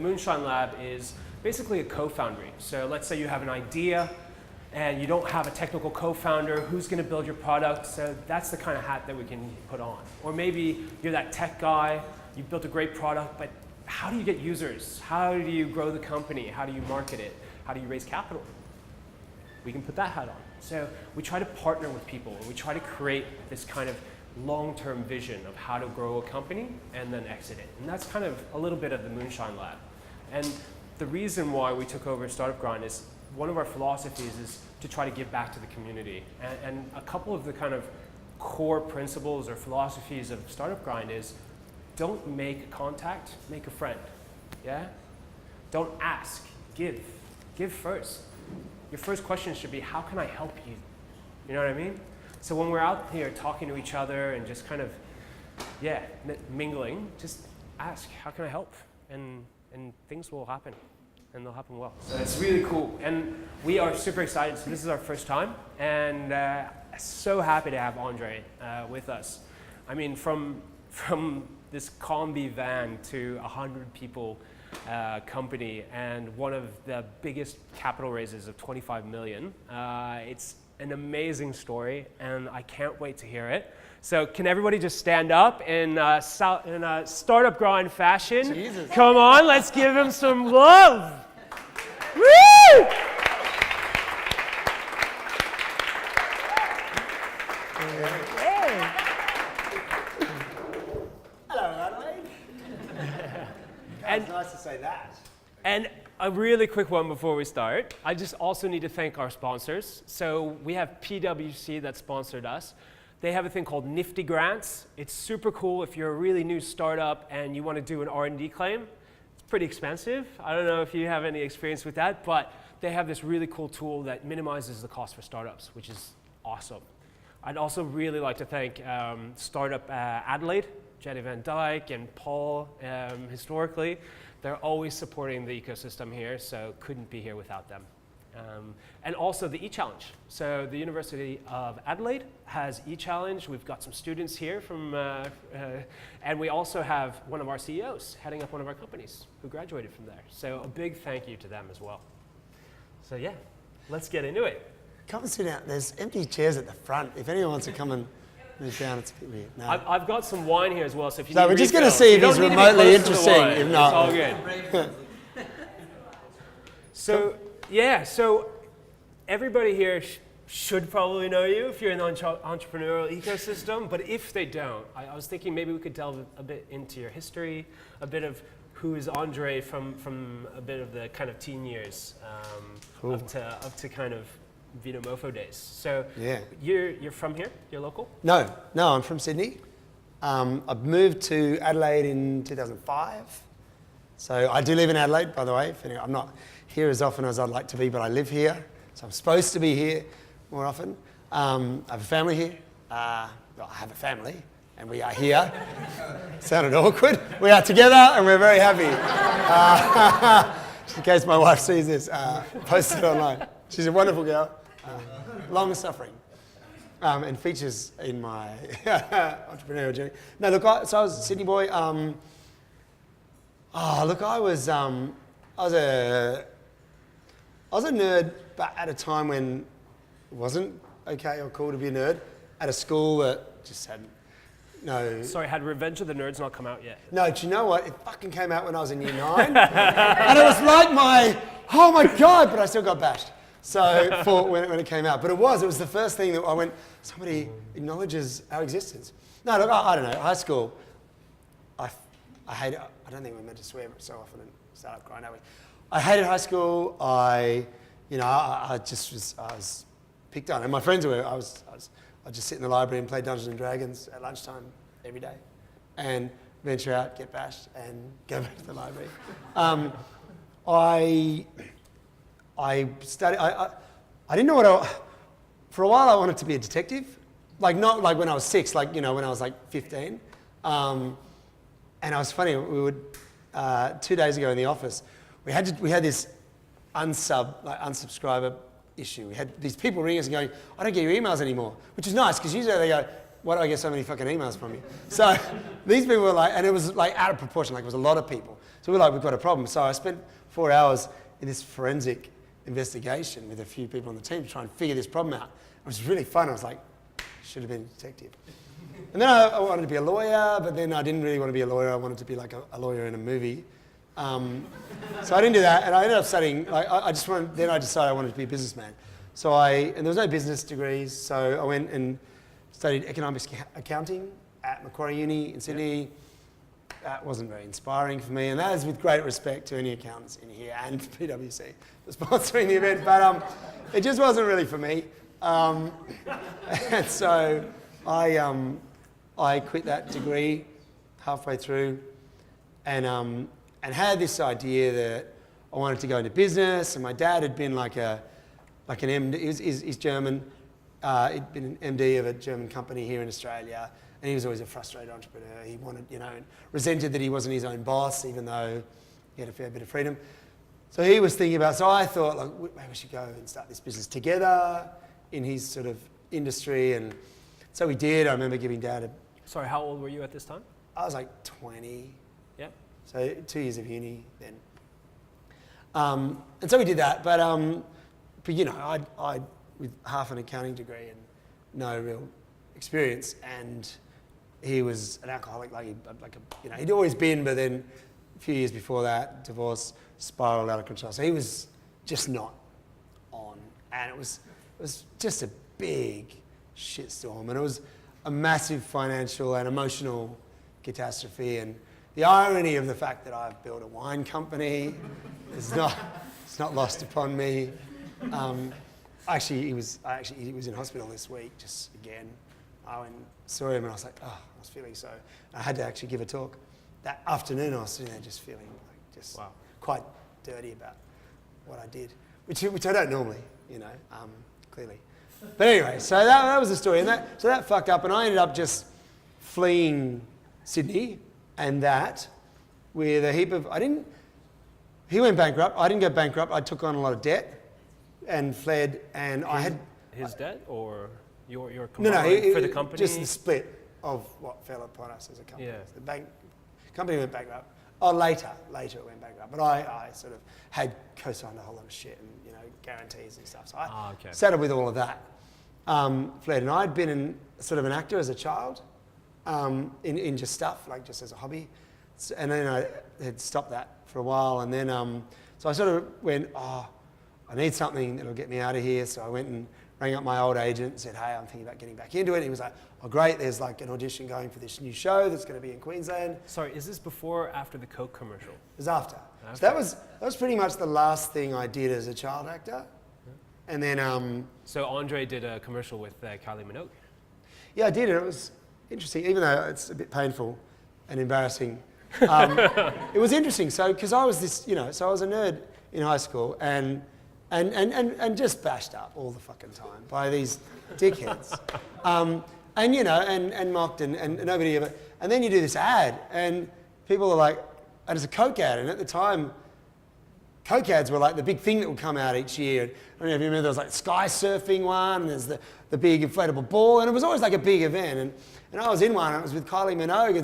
Moonshine Lab is basically a co-foundry. So let's say you have an idea and you don't have a technical co-founder, who's going to build your product? So that's the kind of hat that we can put on. Or maybe you're that tech guy, you built a great product, but how do you get users? How do you grow the company? How do you market it? How do you raise capital? We can put that hat on. So we try to partner with people, and we try to create this kind of long-term vision of how to grow a company and then exit it. And that's kind of a little bit of the Moonshine Lab. And the reason why we took over Startup Grind is one of our philosophies is to try to give back to the community. And a couple of the kind of core principles or philosophies of Startup Grind is don't make a contact, make a friend. Yeah? Don't ask, give. Give first. Your first question should be, how can I help you? You know what I mean? So when we're out here talking to each other and just kind of, yeah, mingling, just ask, how can I help? And things will happen, and they'll happen well. So it's really cool, and we are super excited. So this is our first time, and so happy to have Andre with us. I mean, from this combi van to 100 people company and one of the biggest capital raises of 25 million. It's an amazing story, and I can't wait to hear it. So can everybody just stand up in a Startup Grind fashion? Jesus. Come on, let's give him some love. Woo! Hello, Adelaide. It's nice to say that. And a really quick one before we start. I just also need to thank our sponsors. So we have PwC that sponsored us. They have a thing called Nifty Grants. It's super cool if you're a really new startup and you want to do an R&D claim. It's pretty expensive. I don't know if you have any experience with that, but they have this really cool tool that minimizes the cost for startups, which is awesome. I'd also really like to thank Startup Adelaide, Jenny Van Dyke and Paul, historically. They're always supporting the ecosystem here, so couldn't be here without them. And also the e-challenge. So the University of Adelaide has e-challenge. We've got some students here from, and we also have one of our CEOs heading up one of our companies who graduated from there. So a big thank you to them as well. So yeah, let's get into it. Come and sit down. There's empty chairs at the front. If anyone wants to come and move down, it's a bit weird. No. I've got some wine here as well, so if you So need we're just going refill, to see if you he's don't need to be remotely close to the interesting. wine. If not, It's all good. So yeah, so everybody here should probably know you if you're in the entrepreneurial ecosystem, but if they don't, I was thinking maybe we could delve a bit into your history, a bit of who is Andre from a bit of the kind of teen years up to kind of Vinomofo days. So yeah. You're from here? You're local? No, I'm from Sydney. I've moved to Adelaide in 2005. So I do live in Adelaide, by the way. I'm not here as often as I'd like to be, but I live here. So I'm supposed to be here more often. I have a family here. Well, I have a family, and we are here. Sounded awkward. We are together, and we're very happy. Just in case my wife sees this, post it online. She's a wonderful girl, long suffering, and features in my entrepreneurial journey. No, look, so I was a Sydney boy. I was a nerd, but at a time when it wasn't okay or cool to be a nerd. At a school that just had no. Sorry, had Revenge of the Nerds not come out yet? No, do you know what? It fucking came out when I was in year 9, and it was like oh my god! But I still got bashed. So when it came out, but it was the first thing that I went. Somebody acknowledges our existence. No, look, I don't know. High school, I hate it. I don't think we're meant to swear so often in Startup Grind, are we? I hated high school. I was picked on, and my friends were. I'd just sit in the library and play Dungeons and Dragons at lunchtime every day, and venture out, get bashed, and go back to the library. I studied. I didn't know what for a while. I wanted to be a detective, not like when I was 6, when I was 15. And it was funny. We would 2 days ago in the office. We had this unsubscriber issue. We had these people ringing us and going, "I don't get your emails anymore," which is nice because usually they go, "Why do I get so many fucking emails from you?" So these people were and it was out of proportion. It was a lot of people. So we're like, we've got a problem. So I spent 4 hours in this forensic investigation with a few people on the team to try and figure this problem out. It was really fun. I was like, should have been a detective. And then I wanted to be a lawyer, but then I didn't really want to be a lawyer. I wanted to be like a lawyer in a movie. So I didn't do that, and I ended up studying. Like then I decided I wanted to be a businessman. And there was no business degrees, so I went and studied economics accounting at Macquarie Uni in Sydney. That wasn't very inspiring for me, and that is with great respect to any accountants in here and PwC for sponsoring the event, but it just wasn't really for me. And so I quit that degree halfway through, and had this idea that I wanted to go into business. And my dad had been like an MD. He's German. He'd been an MD of a German company here in Australia, and he was always a frustrated entrepreneur. He wanted, resented that he wasn't his own boss, even though he had a fair bit of freedom. So he was thinking about. So I thought, like, maybe we should go and start this business together in his sort of industry, and so we did. I remember giving Dad Sorry, how old were you at this time? I was like 20. Yeah. So 2 years of uni then. And so we did that, but I with half an accounting degree and no real experience, and he was an alcoholic, he'd always been, but then a few years before that, divorce spiraled out of control. So he was just not on, and it was just a big shitstorm, and it was a massive financial and emotional catastrophe. And the irony of the fact that I've built a wine company is not lost upon me. He was in hospital this week, just again. I went and saw him, and I was like, I was feeling so. I had to actually give a talk. That afternoon, I was sitting there just feeling quite dirty about what I did, which I don't normally, clearly. But anyway, so that was the story, and that fucked up, and I ended up just fleeing Sydney, and that with a heap of he went bankrupt. I didn't go bankrupt. I took on a lot of debt and fled, and I had his debt or your no, for the company. Just the split of what fell upon us as a company. Yeah. The company went bankrupt. Oh, later it went bankrupt. But I sort of had co-signed a whole lot of shit and guarantees and stuff. So I settled with all of that. Fled, and I'd been sort of an actor as a child, in just stuff, like just as a hobby. And then I had stopped that for a while, and then so I sort of went, I need something that'll get me out of here. So I went and rang up my old agent and said, hey, I'm thinking about getting back into it. And he was like, oh great, there's like an audition going for this new show that's going to be in Queensland. Sorry, is this before or after the Coke commercial? It was after. Okay. So that was pretty much the last thing I did as a child actor. And then so Andre did a commercial with Kylie Minogue. Yeah, I did, and it was interesting, even though it's a bit painful and embarrassing. It was interesting, so because I was so I was a nerd in high school and just bashed up all the fucking time by these dickheads, and mocked and nobody ever. And then you do this ad, and people are like, and it's a Coke ad, and at the time, Coke ads were like the big thing that would come out each year. I don't know if you remember, there was like sky surfing one, and there's the big inflatable ball, and it was always like a big event. And I was in one, and it was with Kylie Minogue,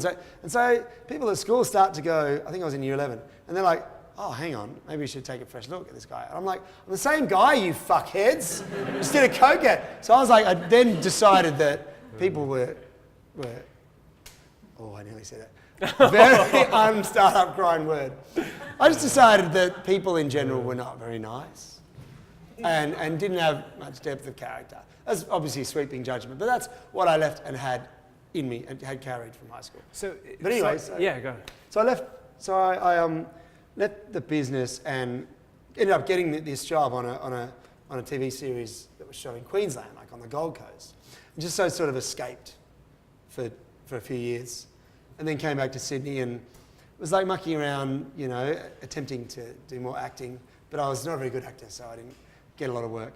and so people at school start to go, I think I was in year 11, and they're like, oh, hang on, maybe we should take a fresh look at this guy. And I'm like, I'm the same guy, you fuckheads. Just did a Coke ad. So I was like, I then decided that people were oh, I nearly said it. Very un-startup grind word. I just decided that people in general were not very nice and didn't have much depth of character. That's obviously a sweeping judgment, but that's what I left and had in me and had carried from high school. But anyway, yeah, go ahead. So I left. So I left the business and ended up getting this job on a TV series that was shot in Queensland, like on the Gold Coast, and just so sort of escaped for a few years. And then came back to Sydney and was like mucking around, attempting to do more acting. But I was not a very good actor, so I didn't get a lot of work.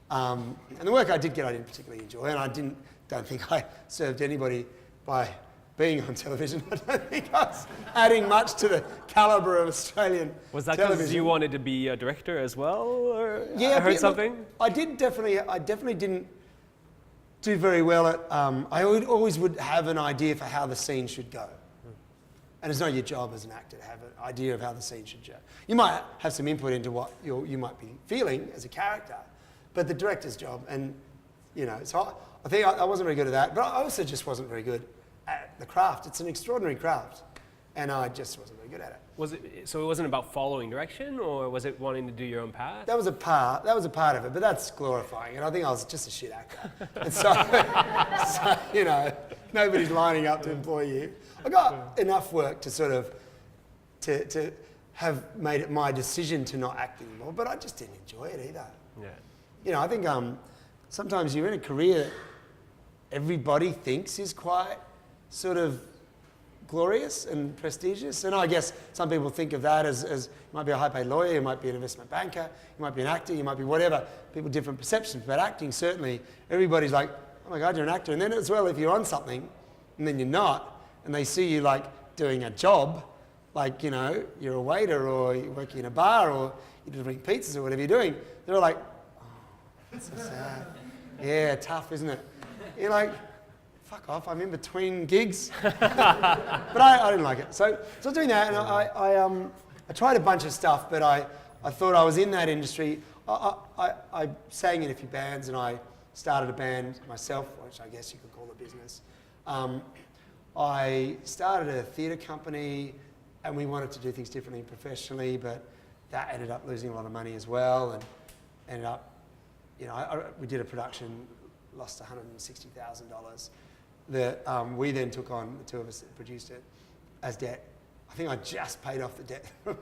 And the work I did get, I didn't particularly enjoy, and I don't think I served anybody by being on television. I don't think I was adding much to the calibre of Australian television. Was that because you wanted to be a director as well, or yeah, I heard something? Look, I definitely didn't do very well at, I always would have an idea for how the scene should go. And it's not your job as an actor to have an idea of how the scene should go. You might have some input into what you might be feeling as a character, but the director's job, and so I think I wasn't very good at that, but I also just wasn't very good at the craft. It's an extraordinary craft, and I just wasn't very good at it. So it wasn't about following direction, or was it wanting to do your own path? That was a part of it, but that's glorifying, and I think I was just a shit actor. And so nobody's lining up to employ you. I got enough work to sort of to have made it my decision to not act anymore, but I just didn't enjoy it either. Yeah. I think sometimes you're in a career that everybody thinks is quite sort of glorious and prestigious, and I guess some people think of that as you might be a high-paid lawyer, you might be an investment banker, you might be an actor, you might be whatever. People have different perceptions, but acting, certainly, everybody's like, oh my God, you're an actor. And then as well, if you're on something and then you're not, and they see you like doing a job, like, you're a waiter or you're working in a bar or you're delivering pizzas or whatever you're doing, they're all like, oh, that's so sad. Yeah, tough, isn't it? You're like, fuck off, I'm in between gigs. But I didn't like it. So I was doing that, and I tried a bunch of stuff, but I thought I was in that industry. I sang in a few bands, and I started a band myself, which I guess you could call a business. I started a theatre company, and we wanted to do things differently professionally, but that ended up losing a lot of money as well, and ended up, we did a production, lost $160,000 that we then took on, the two of us that produced it, as debt. I think I just paid off the debt from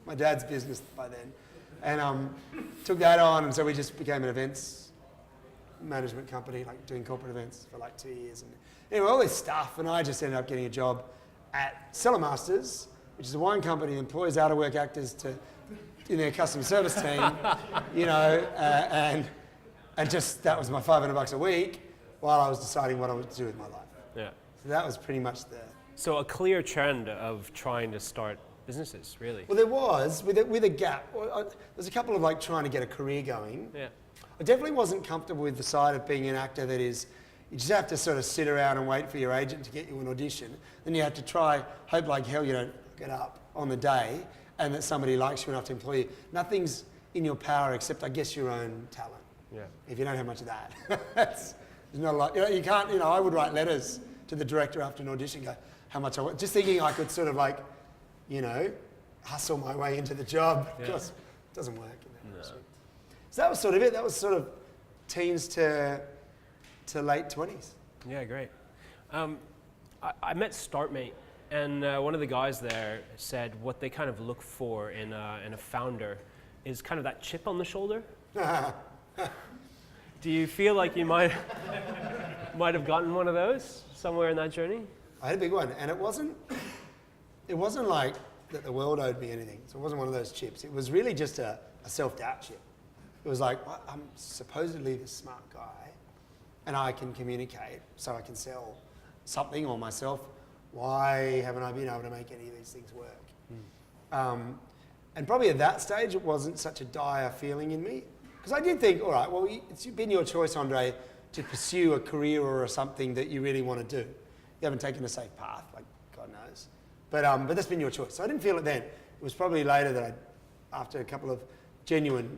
my dad's business by then, and took that on, and so we just became an events management company, like doing corporate events for like 2 years. And anyway, all this stuff, and I just ended up getting a job at Cellar Masters, which is a wine company that employs out-of-work actors in their customer service team, and just that was my $500 a week while I was deciding what I would do with my life. Yeah. So that was pretty much So a clear trend of trying to start businesses, really. Well, there was, with a gap. There's a couple of like trying to get a career going. Yeah. I definitely wasn't comfortable with the side of being an actor that is, you just have to sort of sit around and wait for your agent to get you an audition. Then you have to try, hope like hell you don't get up on the day and that somebody likes you enough to employ you. Nothing's in your power except, I guess, your own talent. Yeah. If you don't have much of that. There's not a lot. You can't, I would write letters to the director after an audition, go, how much I want, just thinking I could sort of like, hustle my way into the job. Of course, it doesn't work in that industry. So that was sort of it. That was sort of teens to late 20s. Yeah, great. I met Startmate, and one of the guys there said what they kind of look for in a founder is kind of that chip on the shoulder. Do you feel like you might have gotten one of those somewhere in that journey? I had a big one, and it wasn't like that the world owed me anything. So it wasn't one of those chips. It was really just a self-doubt chip. It was like, I'm supposedly the smart guy, and I can communicate, so I can sell something or myself. Why haven't I been able to make any of these things work? And probably at that stage, it wasn't such a dire feeling in me. Because I did think, all right, well, it's been your choice, Andre, to pursue a career or something that you really want to do. You haven't taken a safe path, like God knows. But that's been your choice. So I didn't feel it then. It was probably later that after a couple of genuine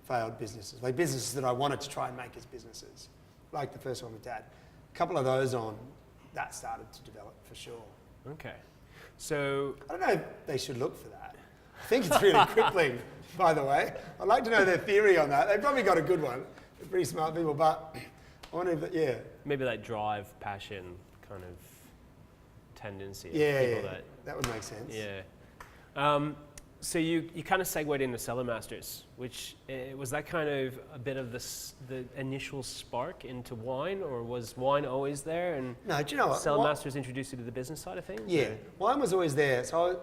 failed businesses, like businesses that I wanted to try and make as businesses, like the first one with Dad. A couple of those on, that started to develop for sure. Okay. So I don't know if they should look for that. I think it's really crippling, by the way. I'd like to know their theory on that. They've probably got a good one. They're pretty smart people, but I wonder if maybe that drive, passion kind of tendency. That would make sense. Yeah. So you kind of segued into Cellar Masters, which was that kind of a bit of the initial spark into wine, or was wine always there? And no, do you know what? Cellar Masters introduced you to the business side of things? Yeah, or? wine was always there. So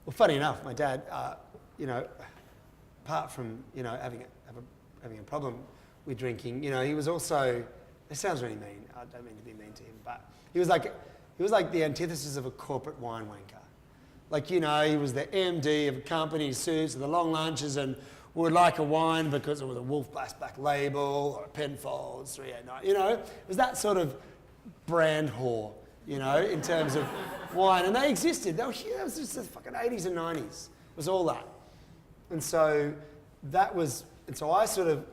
well, funny enough, my dad, apart from having a problem with drinking, he was also. It sounds really mean. I don't mean to be mean to him, but he was like the antithesis of a corporate wine wanker. Like, he was the MD of a company, suits and the long lunches, and would like a wine because it was a Wolf Black label or a Penfolds 389. It was that sort of brand whore, in terms of wine, and they existed. They were huge. That was just the fucking 80s and 90s. It was all that. And so I sort of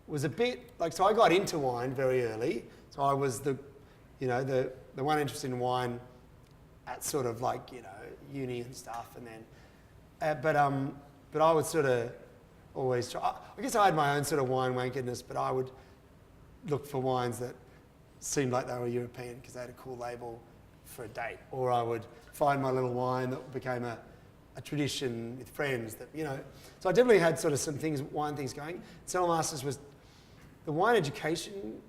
was a bit, so I got into wine very early. So I was the one interested in wine at sort of uni and stuff. And then, but I would sort of always try, I guess I had my own sort of wine wankedness, but I would look for wines that seemed like they were European because they had a cool label for a date. Or I would find my little wine that became a tradition with friends that, So I definitely had sort of some wine things going. Cellar Masters was, the wine education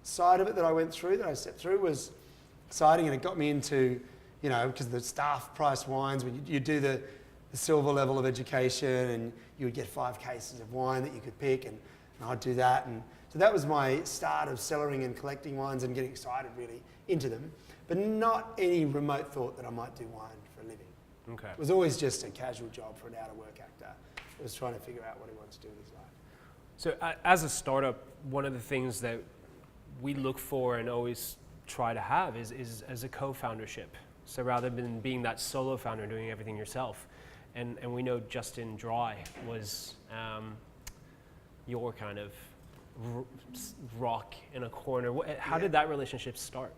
side of it that I went through, that I stepped through, was exciting, and it got me into, because the staff price wines, when you do the silver level of education, and you would get 5 cases of wine that you could pick, and I'd do that. And so that was my start of cellaring and collecting wines and getting excited really into them, but not any remote thought that I might do wine for a living. Okay. It was always just a casual job for an out-of-work actor. It was trying to figure out what he wanted to do with his life. So as a startup, one of the things that we look for and always try to have is as a co-foundership. So rather than being that solo founder doing everything yourself, and we know Justin Dry was your kind of rock in a corner. How did that relationship start?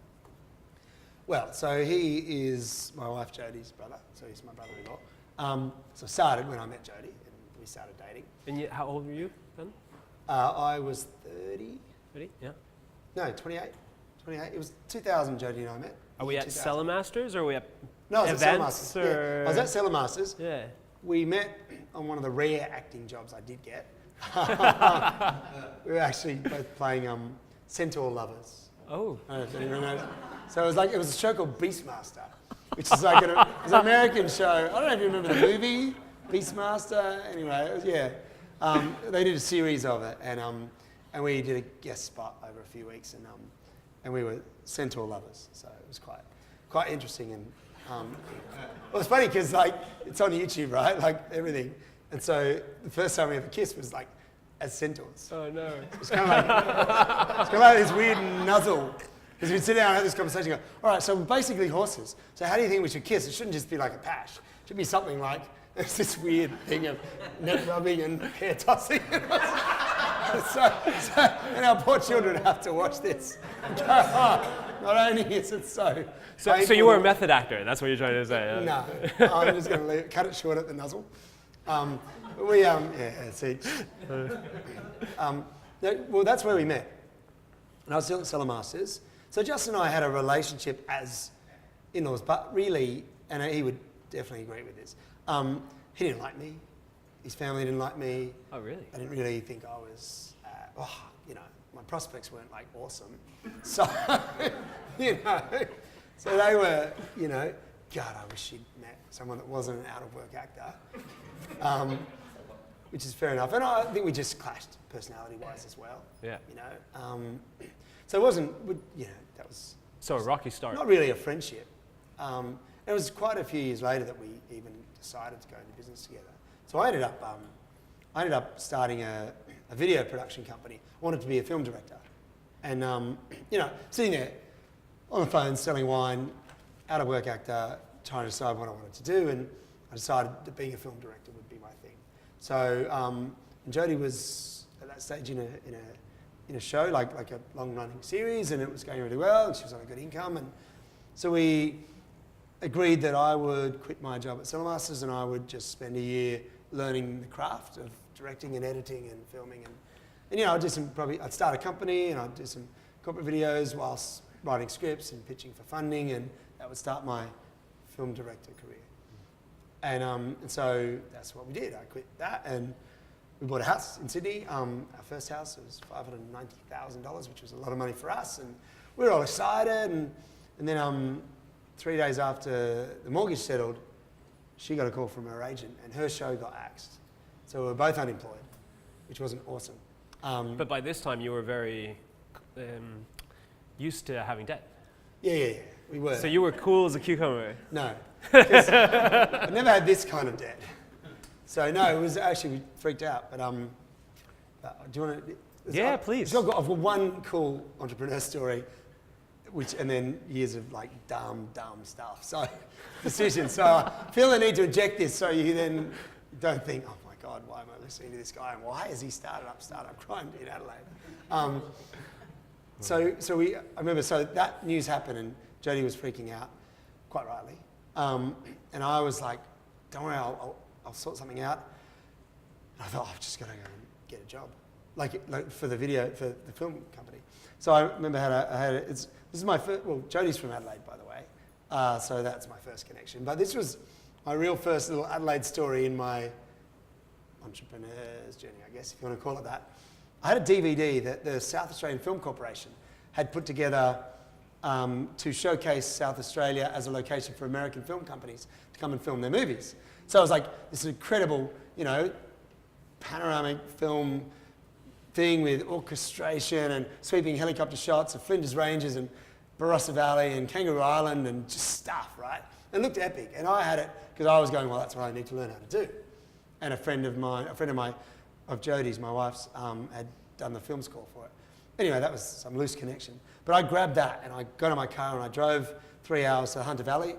Well, so he is my wife Jodie's brother, so he's my brother-in-law. So I started when I met Jodie, and we started dating. And how old were you then? I was 30. 30? Yeah. No, 28. 28. It was 2000 Jodie and I met. Are we at Cellar Masters or are we at No, I was events? at Cellar Masters. Or? Yeah. I was at Cellar Masters. Yeah. We met on one of the rare acting jobs I did get. We were actually both playing Centaur Lovers. Oh. I don't know if anyone knows. So it was a show called Beastmaster, which is like it was an American show. I don't know if you remember the movie Beastmaster. Anyway, it was, they did a series of it, and we did a guest spot over a few weeks, and we were Centaur Lovers. So it was quite interesting, and well, it's funny because it's on YouTube, right? Everything. And so the first time we ever kissed was as centaurs. Oh no. It's kind of like this weird nuzzle. Because we'd sit down and have this conversation and go, all right, so we're basically horses. So how do you think we should kiss? It shouldn't just be like a pash. It should be something like, it's this weird thing of neck rubbing and hair tossing. And our poor children have to watch this. And go, not only is it so you were a method actor, that's what you're trying to say? No, I'm just going to cut it short at the nuzzle. Well, that's where we met. And I was still at Cellar Masters. So Justin and I had a relationship as in-laws, but really, and he would definitely agree with this, he didn't like me. His family didn't like me. Oh, really? I didn't really think I was, my prospects weren't awesome. So, so they were, God, I wish you'd met someone that wasn't an out-of-work actor, which is fair enough. And I think we just clashed personality-wise as well. Yeah. So it wasn't, that was... So a rocky start. Not really a friendship. It was quite a few years later that we even decided to go into business together. So I ended up starting a video production company. I wanted to be a film director. And, sitting there on the phone selling wine, out-of-work actor, trying to decide what I wanted to do, and I decided that being a film director would be my thing. So, and Jodie was at that stage in a show, like a long-running series, and it was going really well, and she was on a good income, and so we agreed that I would quit my job at Cellar Masters and I would just spend a year learning the craft of directing and editing and filming, and I'd start a company and I'd do some corporate videos whilst writing scripts and pitching for funding, and that would start my film director career. And so that's what we did. I quit that and we bought a house in Sydney. Our first house was $590,000, which was a lot of money for us, and we were all excited. And then 3 days after the mortgage settled, she got a call from her agent and her show got axed. So we were both unemployed, which wasn't awesome. But by this time you were very used to having debt. Yeah, we were. So you were cool as a cucumber. No, I never had this kind of debt. So no, it was actually, we freaked out. But do you want to? Yeah, please. I've got one cool entrepreneur story. and then years of like dumb stuff. So decisions. So I feel the need to inject this so you then don't think, oh my God, why am I listening to this guy and why has he started up Grind in Adelaide? I remember, so that news happened and Jodie was freaking out, quite rightly. And I was like, don't worry, I'll sort something out. And I thought, I've just got to go and get a job, like for the film company. So I remember this is my first, well, Jodie's from Adelaide, by the way. So that's my first connection. But this was my real first little Adelaide story in my entrepreneur's journey, I guess, if you want to call it that. I had a DVD that the South Australian Film Corporation had put together to showcase South Australia as a location for American film companies to come and film their movies. So I was like, this incredible, panoramic film thing with orchestration and sweeping helicopter shots of Flinders Ranges and Barossa Valley and Kangaroo Island and just stuff, right? It looked epic. And I had it because I was going, well, that's what I need to learn how to do. And a friend of Jodie's, my wife's, had done the film score for it. Anyway, that was some loose connection. But I grabbed that and I got in my car and I drove 3 hours to Hunter Valley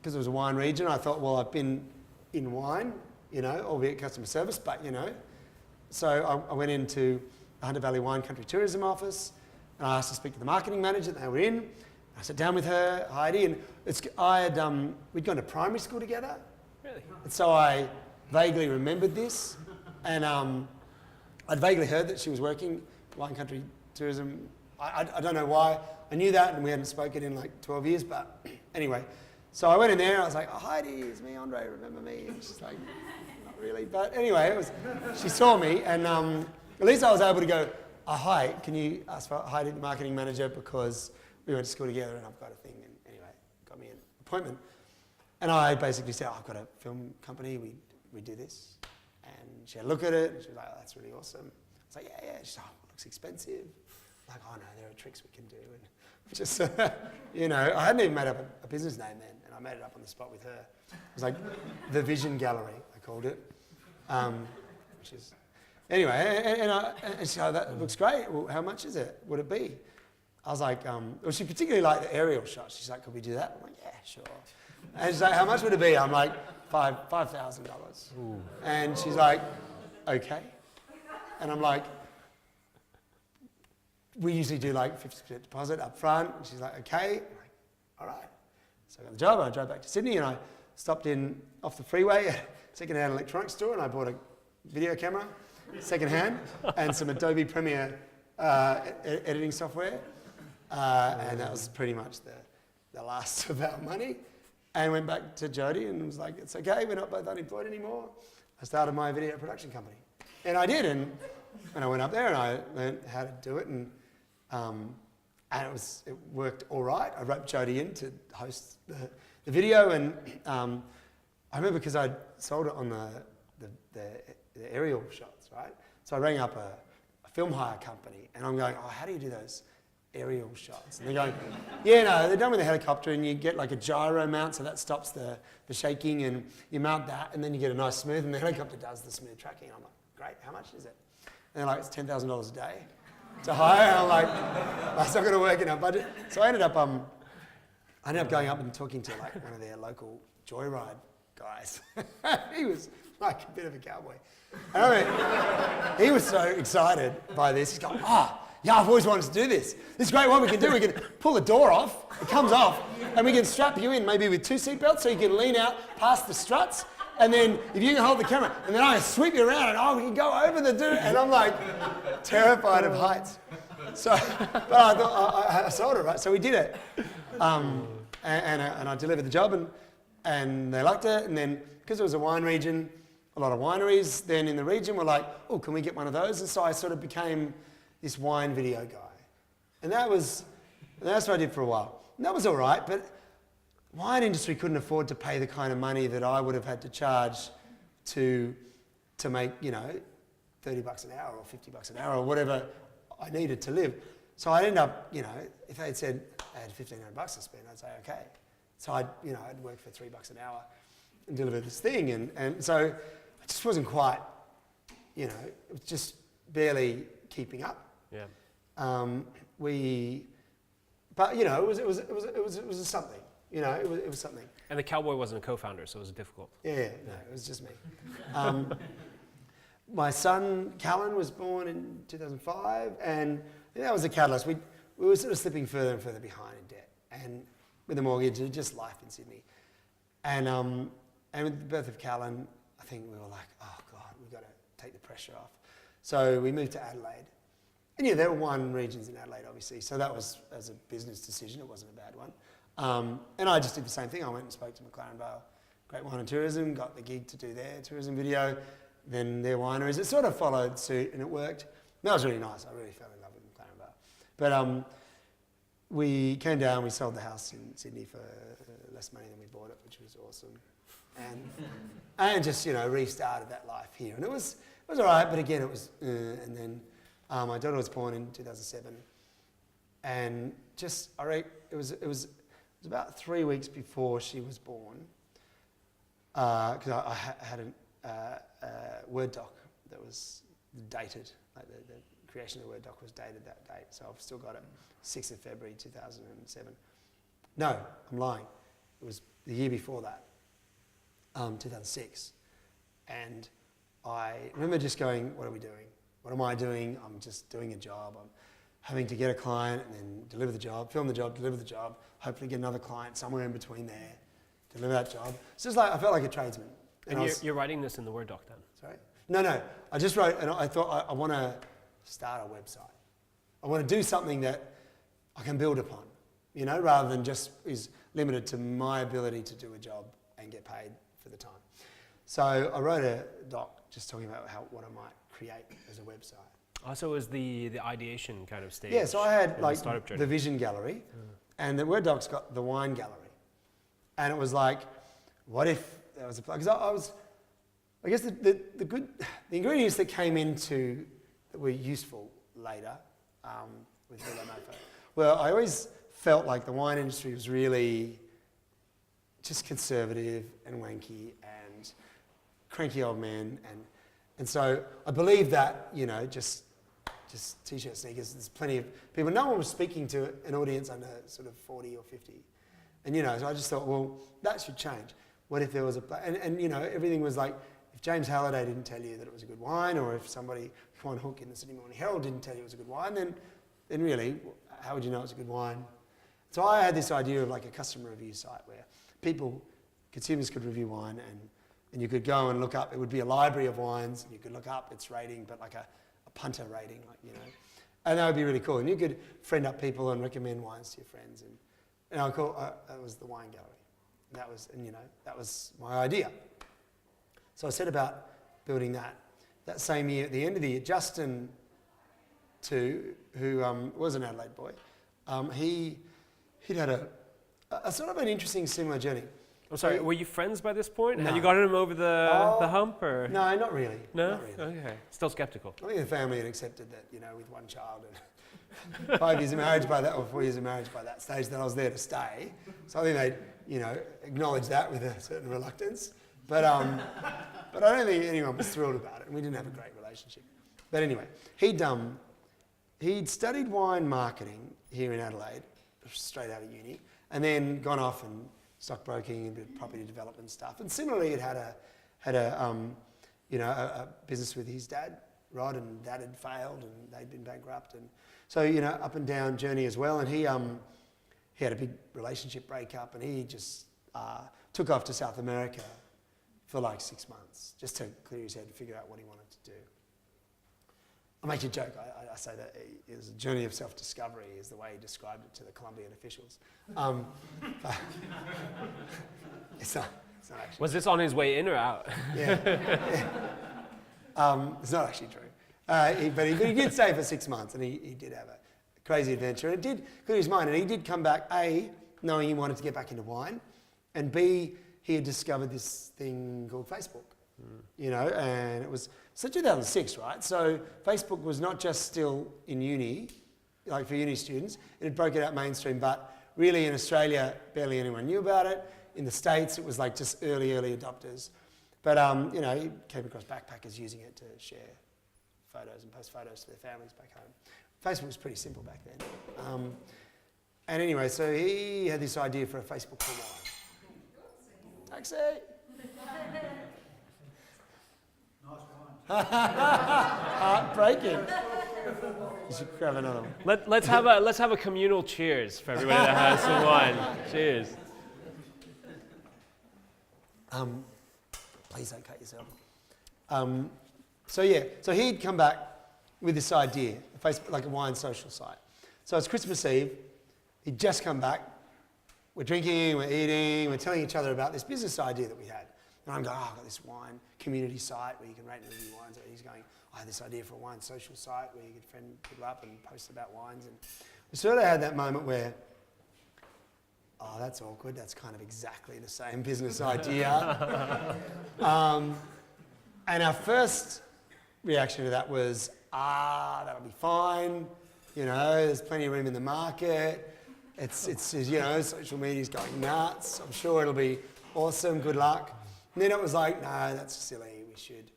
because it was a wine region. I thought, well, I've been in wine, albeit customer service, but, So I went into the Hunter Valley Wine Country Tourism office and I asked to speak to the marketing manager that they were in. I sat down with her, Heidi, and we'd gone to primary school together. Really? And so I vaguely remembered this, and I'd vaguely heard that she was working wine country tourism. I don't know why I knew that, and we hadn't spoken in like 12 years, but anyway. So I went in there, and I was like, oh, Heidi, it's me, Andre, remember me? And she's like, not really, but anyway, she saw me, and at least I was able to go, oh, hi, can you ask for Heidi, the marketing manager, because we went to school together, and I've got a thing, and anyway, got me an appointment. And I basically said, I've got a film company, we do this. And she had a look at it, and she was like, oh, that's really awesome. I was like, yeah. She's like, oh, it looks expensive. I'm like, oh no, there are tricks we can do. And just, I hadn't even made up a business name then, and I made it up on the spot with her. It was like the Vision Gallery, I called it. Which is, anyway, and she's like, that looks great. Well, how much is it? Would it be? I was like, well, she particularly liked the aerial shots. She's like, could we do that? I'm like, yeah, sure. And she's like, how much would it be? I'm like, $5,000. And she's like, okay. And I'm like, we usually do like 50% deposit up front. And she's like, okay. I'm like, all right. So I got the job, and I drove back to Sydney, and I stopped in off the freeway at a second-hand electronics store, and I bought a video camera, second-hand, and some Adobe Premiere editing software. And that was pretty much the last of our money. And went back to Jodie and was like, it's okay, we're not both unemployed anymore. I started my video production company. And I did, and I went up there and I learned how to do it, and it worked all right. I roped Jodie in to host the video, and I remember because I sold it on the aerial shots, right? So I rang up a film hire company, and I'm going, oh, how do you do those aerial shots? And they're going, yeah, no, they're done with a helicopter, and you get like a gyro mount, so that stops the shaking, and you mount that, and then you get a nice smooth, and the helicopter does the smooth tracking. I'm like, great, how much is it? And they're like, it's $10,000 a day to hire. And I'm like, that's not going to work in our budget. So I ended up going up and talking to like one of their local joyride guys. He was like a bit of a cowboy. And I mean, he was so excited by this. He's going, yeah, I've always wanted to do this. This is great. What we can do, we can pull the door off, it comes off, and we can strap you in maybe with 2 seatbelts so you can lean out past the struts, and then if you can hold the camera, and then I can sweep you around, and we can go over the dude, and I'm like terrified of heights. So, but I thought, I sold it, right? So we did it. And I delivered the job, and they liked it, and then because it was a wine region, a lot of wineries then in the region were like, oh, can we get one of those? And so I sort of became this wine video guy. And that's what I did for a while. And that was all right, but wine industry couldn't afford to pay the kind of money that I would have had to charge to make, $30 an hour or $50 an hour or whatever I needed to live. So I'd end up, if they had said I had $1,500 to spend, I'd say, okay. So I'd work for $3 an hour and deliver this thing. And so I just wasn't quite, it was just barely keeping up. Yeah. We But you know, it was something. You know, it was something. And the cowboy wasn't a co-founder, so it was difficult. Yeah, no, it was just me. My son, Callan, was born in 2005, and that was a catalyst. We were sort of slipping further and further behind in debt, and with the mortgage, and just life in Sydney. And with the birth of Callan, I think we were like, oh God, we've got to take the pressure off. So we moved to Adelaide. And yeah, there were wine regions in Adelaide, obviously, so that was, as a business decision, it wasn't a bad one. And I just did the same thing. I went and spoke to McLaren Vale, Great Wine and Tourism, got the gig to do their tourism video, then their wineries. It sort of followed suit and it worked. That was really nice. I really fell in love with McLaren Vale. But we came down, we sold the house in Sydney for less money than we bought it, which was awesome. And just, you know, restarted that life here. And it was all right, but again, it was, and then my daughter was born in 2007. And just, it was about 3 weeks before she was born, because I had a Word doc that was dated, like the creation of the Word doc was dated that date, so I've still got it, 6th of February 2007. No, I'm lying. It was the year before that, 2006. And I remember just going, what are we doing? What am I doing? I'm just doing a job. I'm having to get a client and then deliver the job, film the job, deliver the job, hopefully get another client somewhere in between there, deliver that job. It's just like, I felt like a tradesman. And you're writing this in the Word doc then? Sorry? No. I just wrote, and I thought I want to start a website. I want to do something that I can build upon, you know, rather than just is limited to my ability to do a job and get paid for the time. So I wrote a doc just talking about what I might create as a website. Oh, so it was the ideation kind of stage. Yeah, so I had like the vision gallery, and the Word doc's got the wine gallery, and it was like, what if there was a because I guess the ingredients that came into that were useful later with HowVinomofo. Well, I always felt like the wine industry was really just conservative and wanky and cranky old men, and so I believe that, you know, just t-shirt, sneakers, there's plenty of people. No one was speaking to an audience under sort of 40 or 50. And, you know, so I just thought, well, that should change. What if there was and you know, everything was like, if James Halliday didn't tell you that it was a good wine, or if somebody, Quan Hook in the Sydney Morning Herald didn't tell you it was a good wine, then really, how would you know it's a good wine? So I had this idea of like a customer review site where consumers could review wine, and you could go and look up, it would be a library of wines, and you could look up its rating, but like a punter rating, like, you know. And that would be really cool. And you could friend up people and recommend wines to your friends. And I call that was the wine gallery. And that was my idea. So I set about building that. That same year, at the end of the year, Justin, too, who was an Adelaide boy, he'd had a sort of an interesting similar journey. I'm sorry, were you friends by this point? No. Had you gotten him over the hump, or? No, not really. No? Not really. Okay. Still skeptical. I think the family had accepted that, you know, with one child and 5 years of marriage by that, or 4 years of marriage by that stage, that I was there to stay. So I think they'd, you know, acknowledged that with a certain reluctance. But I don't think anyone was thrilled about it, and we didn't have a great relationship. But anyway, he'd studied wine marketing here in Adelaide, straight out of uni, and then gone off and stockbroking and property development stuff. And similarly, it had a business with his dad, Rod, and that had failed and they'd been bankrupt. And so, you know, up and down journey as well. And he had a big relationship breakup, and he just took off to South America for like 6 months just to clear his head and figure out what he wanted to do. I make a joke. I say that it was a journey of self-discovery is the way he described it to the Colombian officials. It's not actually. Was this on his way in or out? Yeah. It's not actually true. But he did stay for 6 months, and he did have a crazy adventure. And it did clear his mind, and he did come back, A, knowing he wanted to get back into wine, and B, he had discovered this thing called Facebook. You know, and it was 2006, right? So Facebook was not just still in uni, like for uni students. It had broken out mainstream, but really in Australia, barely anyone knew about it. In the States, it was like just early adopters. But, you know, he came across backpackers using it to share photos and post photos to their families back home. Facebook was pretty simple back then. And anyway, so he had this idea for a Facebook call line. Taxi! Heartbreaking. You should grab another one. Let's have a communal cheers for everybody that has some wine. Cheers. Please don't cut yourself. So he'd come back with this idea, Facebook, like a wine social site. So it's Christmas Eve. He'd just come back. We're drinking, we're eating, we're telling each other about this business idea that we had. And I'm going, I've got this wine community site where you can rate and review wines. And he's going, I had this idea for a wine social site where you could friend people up and post about wines. And we sort of had that moment where, oh, that's awkward. That's kind of exactly the same business idea. And our first reaction to that was, that'll be fine. You know, there's plenty of room in the market. It's you know, social media's going nuts. I'm sure it'll be awesome. Good luck. And then it was like, no, that's silly. We should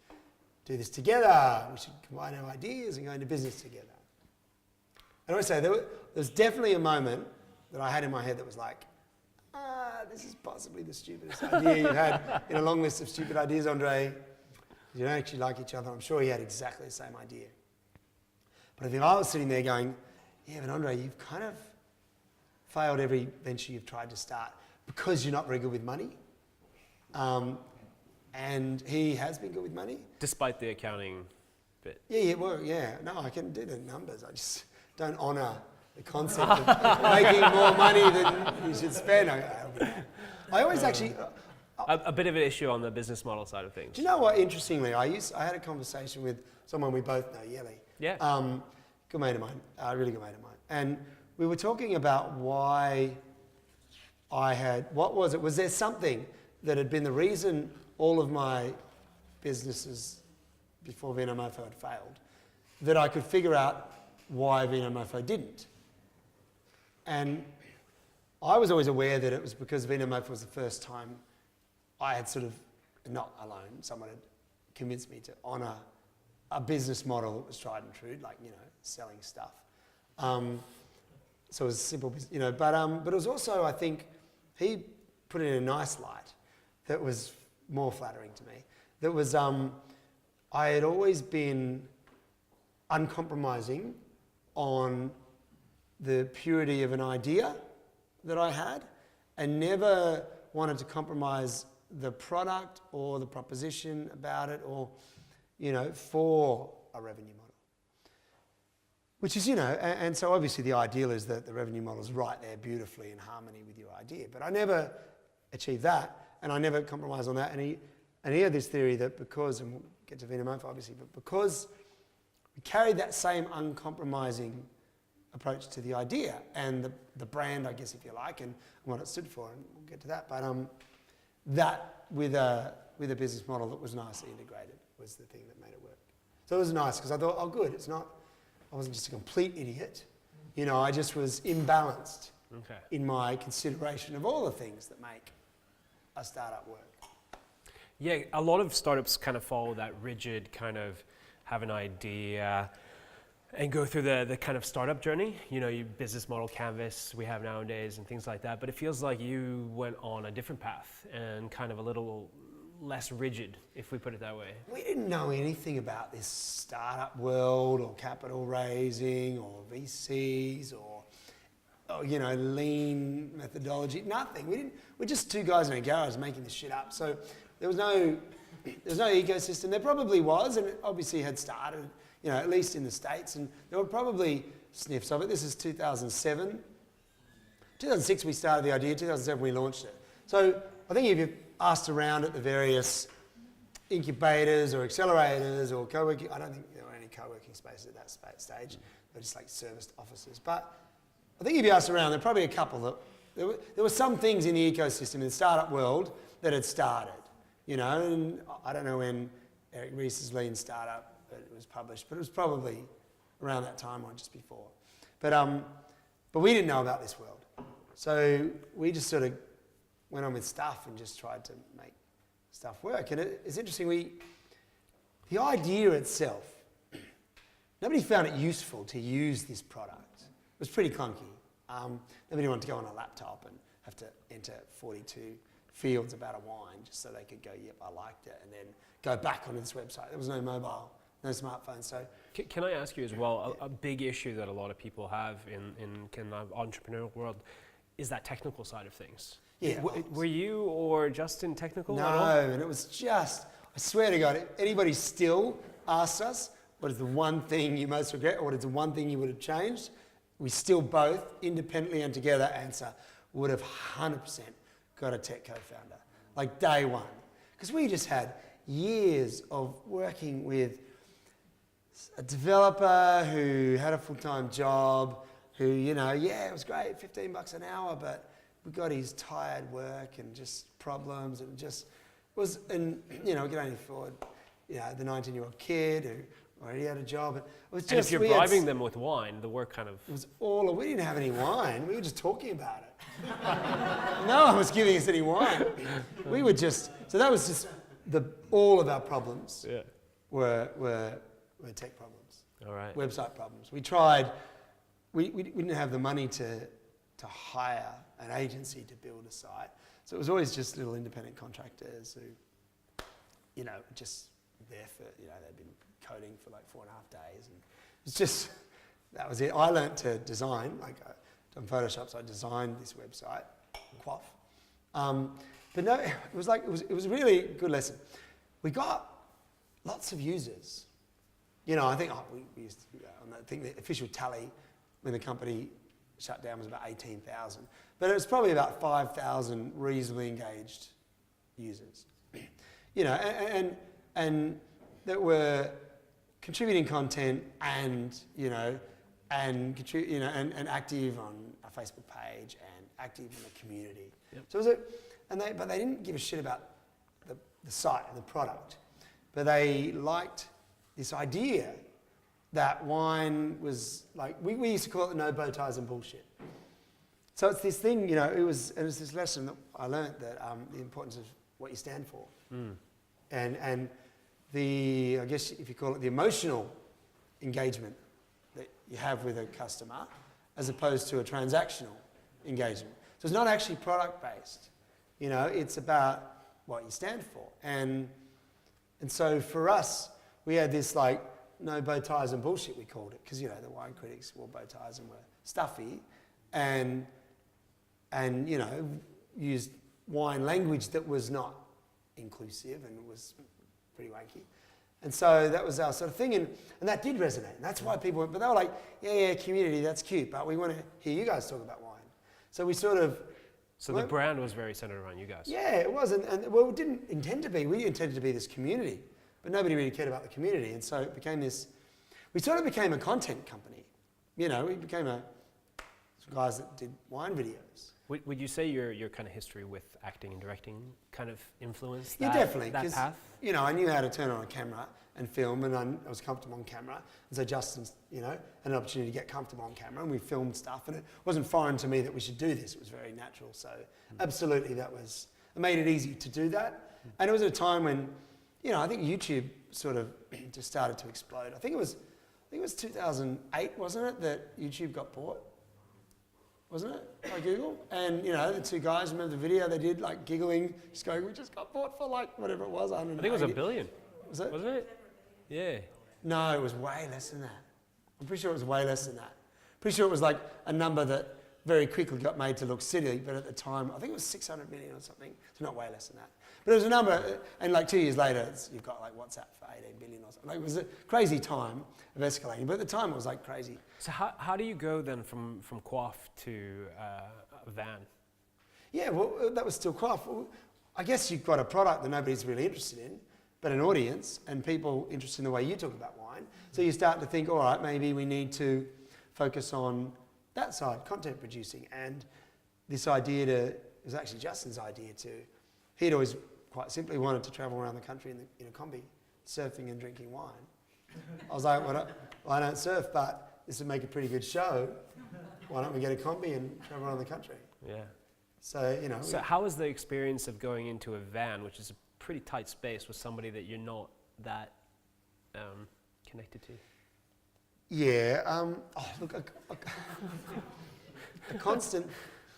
do this together. We should combine our ideas and go into business together. And I would say there was definitely a moment that I had in my head that was like, this is possibly the stupidest idea you've had in a long list of stupid ideas, Andre. You don't actually like each other. I'm sure he had exactly the same idea. But if I was sitting there going, yeah, but Andre, you've kind of failed every venture you've tried to start because you're not very good with money. And he has been good with money. Despite the accounting bit. Yeah. No, I can do the numbers. I just don't honour the concept of making more money than you should spend. I always actually... A bit of an issue on the business model side of things. Do you know what, interestingly, I had a conversation with someone we both know, Yeli. Yeah. Good mate of mine, really good mate of mine. And we were talking about why was there something that had been the reason all of my businesses before Vinomofo had failed, that I could figure out why Vinomofo didn't. And I was always aware that it was because Vinomofo was the first time I had sort of, not alone, someone had convinced me to honour a business model that was tried and true, like, you know, selling stuff. So it was simple, you know, but it was also, I think, he put it in a nice light that was more flattering to me. That was, I had always been uncompromising on the purity of an idea that I had and never wanted to compromise the product or the proposition about it or, you know, for a revenue model. Which is, you know, and so obviously the ideal is that the revenue model is right there beautifully in harmony with your idea. But I never achieved that and I never compromised on that. And he had this theory that because, and we'll get to Vinomofo obviously, but because we carried that same uncompromising approach to the idea and the brand, I guess, if you like, and what it stood for, and we'll get to that. But that with a business model that was nicely integrated was the thing that made it work. So it was nice because I thought, oh good, I wasn't just a complete idiot. You know, I just was imbalanced in my consideration of all the things that make a startup work. Yeah, a lot of startups kind of follow that rigid kind of have an idea and go through the kind of startup journey, you know, your business model canvas we have nowadays and things like that. But it feels like you went on a different path and kind of a little less rigid, if we put it that way. We didn't know anything about this startup world or capital raising or VCs or you know, lean methodology, nothing. We're just two guys in a garage making this shit up. So there was no ecosystem. There probably was, and it obviously had started, you know, at least in the States, and there were probably sniffs of it. This is 2007. 2006 we started the idea, 2007 we launched it. So I think if you asked around at the various incubators or accelerators or co-working, I don't think there were any co-working spaces at that stage. They're just like serviced offices. But I think if you asked around, there were probably a couple that, there were some things in the ecosystem, in the startup world, that had started, you know, and I don't know when Eric Ries's lean startup was published, but it was probably around that time or just before. But we didn't know about this world. So we just sort of went on with stuff and just tried to make stuff work. And it's interesting, the idea itself, nobody found it useful to use this product. It was pretty clunky. Nobody wanted to go on a laptop and have to enter 42 fields about a wine just so they could go, yep, I liked it, and then go back onto this website. There was no mobile, no smartphone. So, Can I ask you as well, a big issue that a lot of people have in kind of entrepreneurial world is that technical side of things. Yeah. Were you or Justin technical No, at all? and it was just, I swear to God, if anybody still asks us, what is the one thing you most regret, or what is the one thing you would have changed? We still both, independently and together, answer, would have 100% got a tech co-founder, like day one. Because we just had years of working with a developer who had a full-time job, who, you know, yeah, it was great, $15 an hour, but we got his tired work and just problems, and just was, and, you know, we could only afford, you know, the 19-year-old kid who already had a job. It was just, And if you're bribing them with wine, the work kind of... It was all, we didn't have any wine. We were just talking about it. No one was giving us any wine. We were just, so that was just all of our problems were tech problems. All right. Website problems. We tried, we didn't have the money to hire an agency to build a site. So it was always just little independent contractors who, you know, just there for, you know, they'd been coding for like 4.5 days, and it's just, that was it. I learnt to design, like on Photoshop, so I designed this website, Quoff. But no, it was a really good lesson. We got lots of users. You know, I think we used to, I think the official tally when the company shut down was about 18,000, but it was probably about 5,000 reasonably engaged users. You know, and that were contributing content and, you know, and active on a Facebook page and active in the community. Yep. So it was but they didn't give a shit about the site and the product, but they liked this idea that wine was like, we used to call it no bow ties and bullshit. So it's this thing, you know, it was this lesson that I learned, that the importance of what you stand for. And the, I guess if you call it the emotional engagement that you have with a customer, as opposed to a transactional engagement. So it's not actually product based, you know, it's about what you stand for. And so for us, we had this like no bow ties and bullshit, we called it, because, you know, the wine critics wore bow ties and were stuffy, and you know, used wine language that was not inclusive and was pretty wanky. And so that was our sort of thing, and that did resonate. And that's why people went, but they were like, yeah, community, that's cute, but we want to hear you guys talk about wine. So we sort of... So the brand was very centered around you guys. Yeah, it was, and well, it didn't intend to be. We intended to be this community, but nobody really cared about the community, and so it became this... We sort of became a content company. You know, we became some guys that did wine videos. Would you say your kind of history with acting and directing kind of influenced that, definitely, that path? You know, I knew how to turn on a camera and film, and I was comfortable on camera. And so Justin's, you know, had an opportunity to get comfortable on camera, and we filmed stuff, and it wasn't foreign to me that we should do this. It was very natural. So absolutely, it made it easy to do that. And it was at a time when, you know, I think YouTube sort of just started to explode. I think it was 2008, wasn't it, that YouTube got bought? Wasn't it, by Google? And, you know, the two guys, remember the video they did, like giggling, just going, we just got bought for like whatever it was, 180. I think it was $1 billion. Was it? Wasn't it? Yeah. No, it was way less than that. I'm pretty sure it was way less than that. Pretty sure it was like a number that very quickly got made to look silly, but at the time, I think it was 600 million or something. So not way less than that. But it was a number, and like 2 years later, you've got like WhatsApp for 18 billion or something. Like, it was a crazy time of escalating, but at the time it was like crazy. So how do you go then from Quoff to a van? Yeah, well, that was still Quoff. Well, I guess you've got a product that nobody's really interested in, but an audience and people interested in the way you talk about wine. So you start to think, all right, maybe we need to focus on that side, content producing. And this idea it was actually Justin's idea to, he'd always quite simply wanted to travel around the country in a combi, surfing and drinking wine. I was like, well, I don't surf, but this would make a pretty good show. Why don't we get a combi and travel around the country? Yeah. So, you know. So how was the experience of going into a van, which is a pretty tight space, with somebody that you're not that connected to? Yeah. Look, a constant.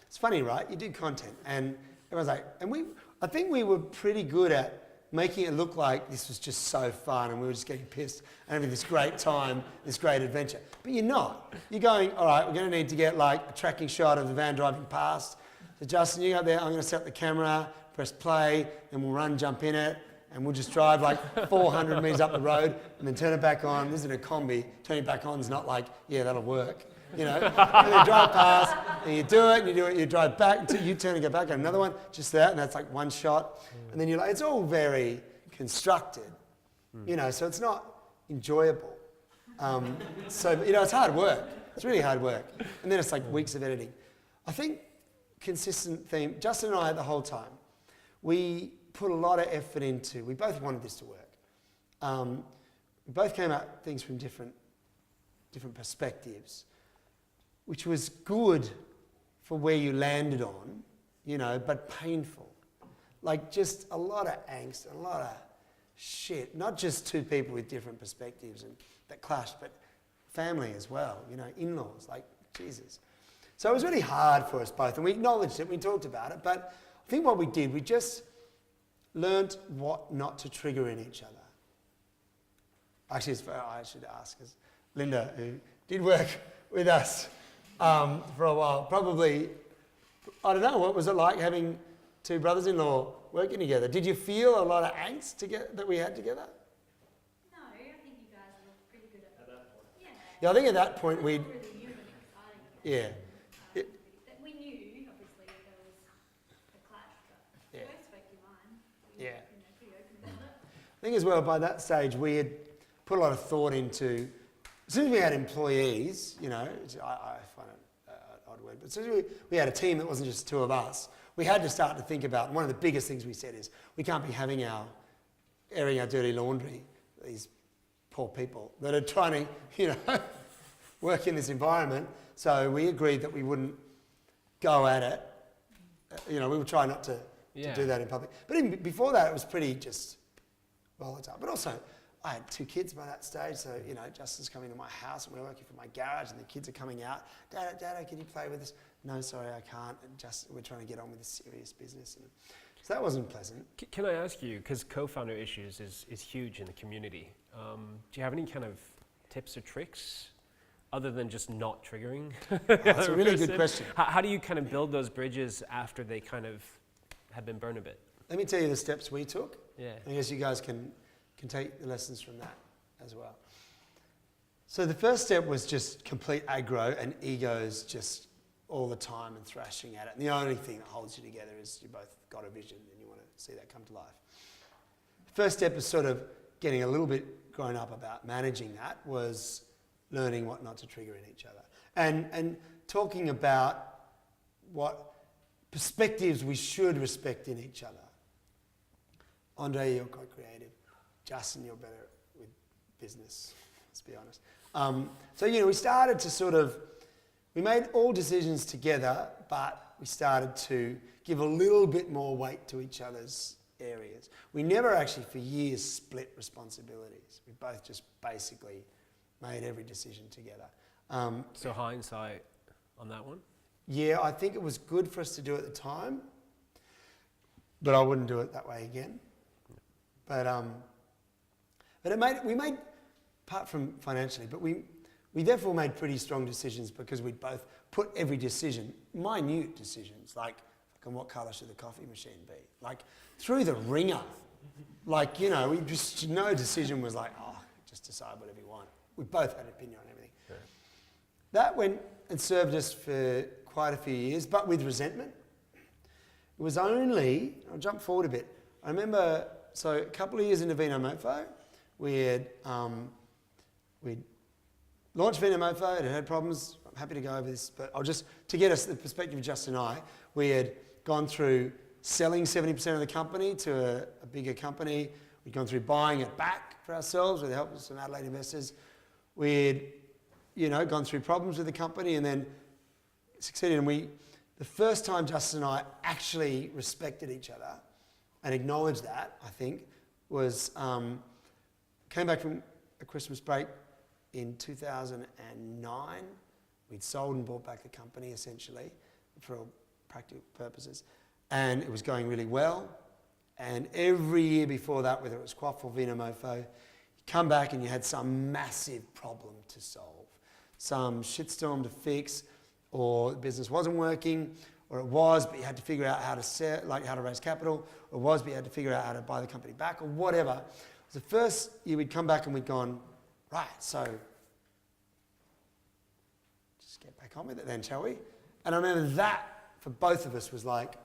It's funny, right? You do content, and everyone's like, I think we were pretty good at making it look like this was just so fun, and we were just getting pissed and having this great time, this great adventure. But you're not. You're going, all right, we're going to need to get like a tracking shot of the van driving past. So Justin, you go there. I'm going to set up the camera, press play, and we'll run, jump in it. And we'll just drive like 400 metres up the road and then turn it back on. This isn't a combi. Turning it back on is not like, yeah, that'll work. You know? And then drive past and you do it, you drive back until you turn and go back on another one, just that, and that's like one shot. And then you're like, it's all very constructed, you know, so it's not enjoyable. So, you know, it's hard work. It's really hard work. And then it's like weeks of editing. I think consistent theme, Justin and I the whole time, we put a lot of effort into, we both wanted this to work. We both came at things from different perspectives, which was good for where you landed on, you know, but painful. Like just a lot of angst and a lot of shit, not just two people with different perspectives and that clashed, but family as well, you know, in-laws, like Jesus. So it was really hard for us both, and we acknowledged it, we talked about it, but I think what we did, we just learnt what not to trigger in each other. Actually, I should ask, because Linda, who did work with us for a while, probably, I don't know, what was it like having two brothers-in-law working together? Did you feel a lot of angst that we had together? No, I think you guys were pretty good at that point. Yeah. Yeah, I think at that point we. Really new and exciting. Yeah. That we knew, obviously, there was a clash, but Yeah. you both spoke your mind. Yeah. You know, pretty open about it. I think as well, by that stage, we had put a lot of thought into, as soon as we had employees, you know, I find it an odd word, but as soon as we had a team that wasn't just two of us, we had to start to think about, and one of the biggest things we said is, we can't be having airing our dirty laundry, these poor people that are trying to, you know, work in this environment. So we agreed that we wouldn't go at it. You know, we would try not to do that in public. But even before that, it was pretty just volatile. But also, I had two kids by that stage, so, you know, Justin's coming to my house and we're working from my garage and the kids are coming out. Dad, can you play with us? No, sorry, I can't. And we're trying to get on with this serious business. And so that wasn't pleasant. Can I ask you, because co-founder issues is huge in the community, do you have any kind of tips or tricks other than just not triggering? That's a really good question. How do you kind of build those bridges after they kind of have been burned a bit? Let me tell you the steps we took. Yeah. I guess you guys can take the lessons from that as well. So the first step was just complete aggro and egos just all the time and thrashing at it. And the only thing that holds you together is you both got a vision and you want to see that come to life. The first step is sort of getting a little bit grown up about managing that, was learning what not to trigger in each other. And talking about what perspectives we should respect in each other. Andre, you're quite creative. Justin, you're better with business, let's be honest. So, you know, we started to we made all decisions together, but we started to give a little bit more weight to each other's areas. We never actually, for years, split responsibilities. We both just basically made every decision together. So hindsight on that one? Yeah, I think it was good for us to do at the time, but I wouldn't do it that way again. But we made, apart from financially, but we therefore made pretty strong decisions because we'd both put every decision, minute decisions, like what colour should the coffee machine be? Like through the ringer. Like, you know, no decision was like, oh, just decide whatever you want. We both had an opinion on everything. Yeah. That went and served us for quite a few years, but with resentment. It was only, I'll jump forward a bit. I remember, so a couple of years into Vinomofo, we'd launched Vinomofo, it had problems. I'm happy to go over this, but to get us the perspective of Justin and I, we had gone through selling 70% of the company to a bigger company. We'd gone through buying it back for ourselves with the help of some Adelaide investors. We'd, you know, gone through problems with the company and then succeeded. And the first time Justin and I actually respected each other and acknowledged that, I think, was came back from a Christmas break in 2009. We'd sold and bought back the company essentially for all practical purposes. And it was going really well. And every year before that, whether it was Quaff or Vinomofo, you come back and you had some massive problem to solve. Some shitstorm to fix, or the business wasn't working, or it was, but you had to figure out how to how to raise capital, or it was, but you had to figure out how to buy the company back, or whatever. It was the first year we'd come back and we'd gone, right, so just get back on with it then, shall we? And I remember that, for both of us, was like,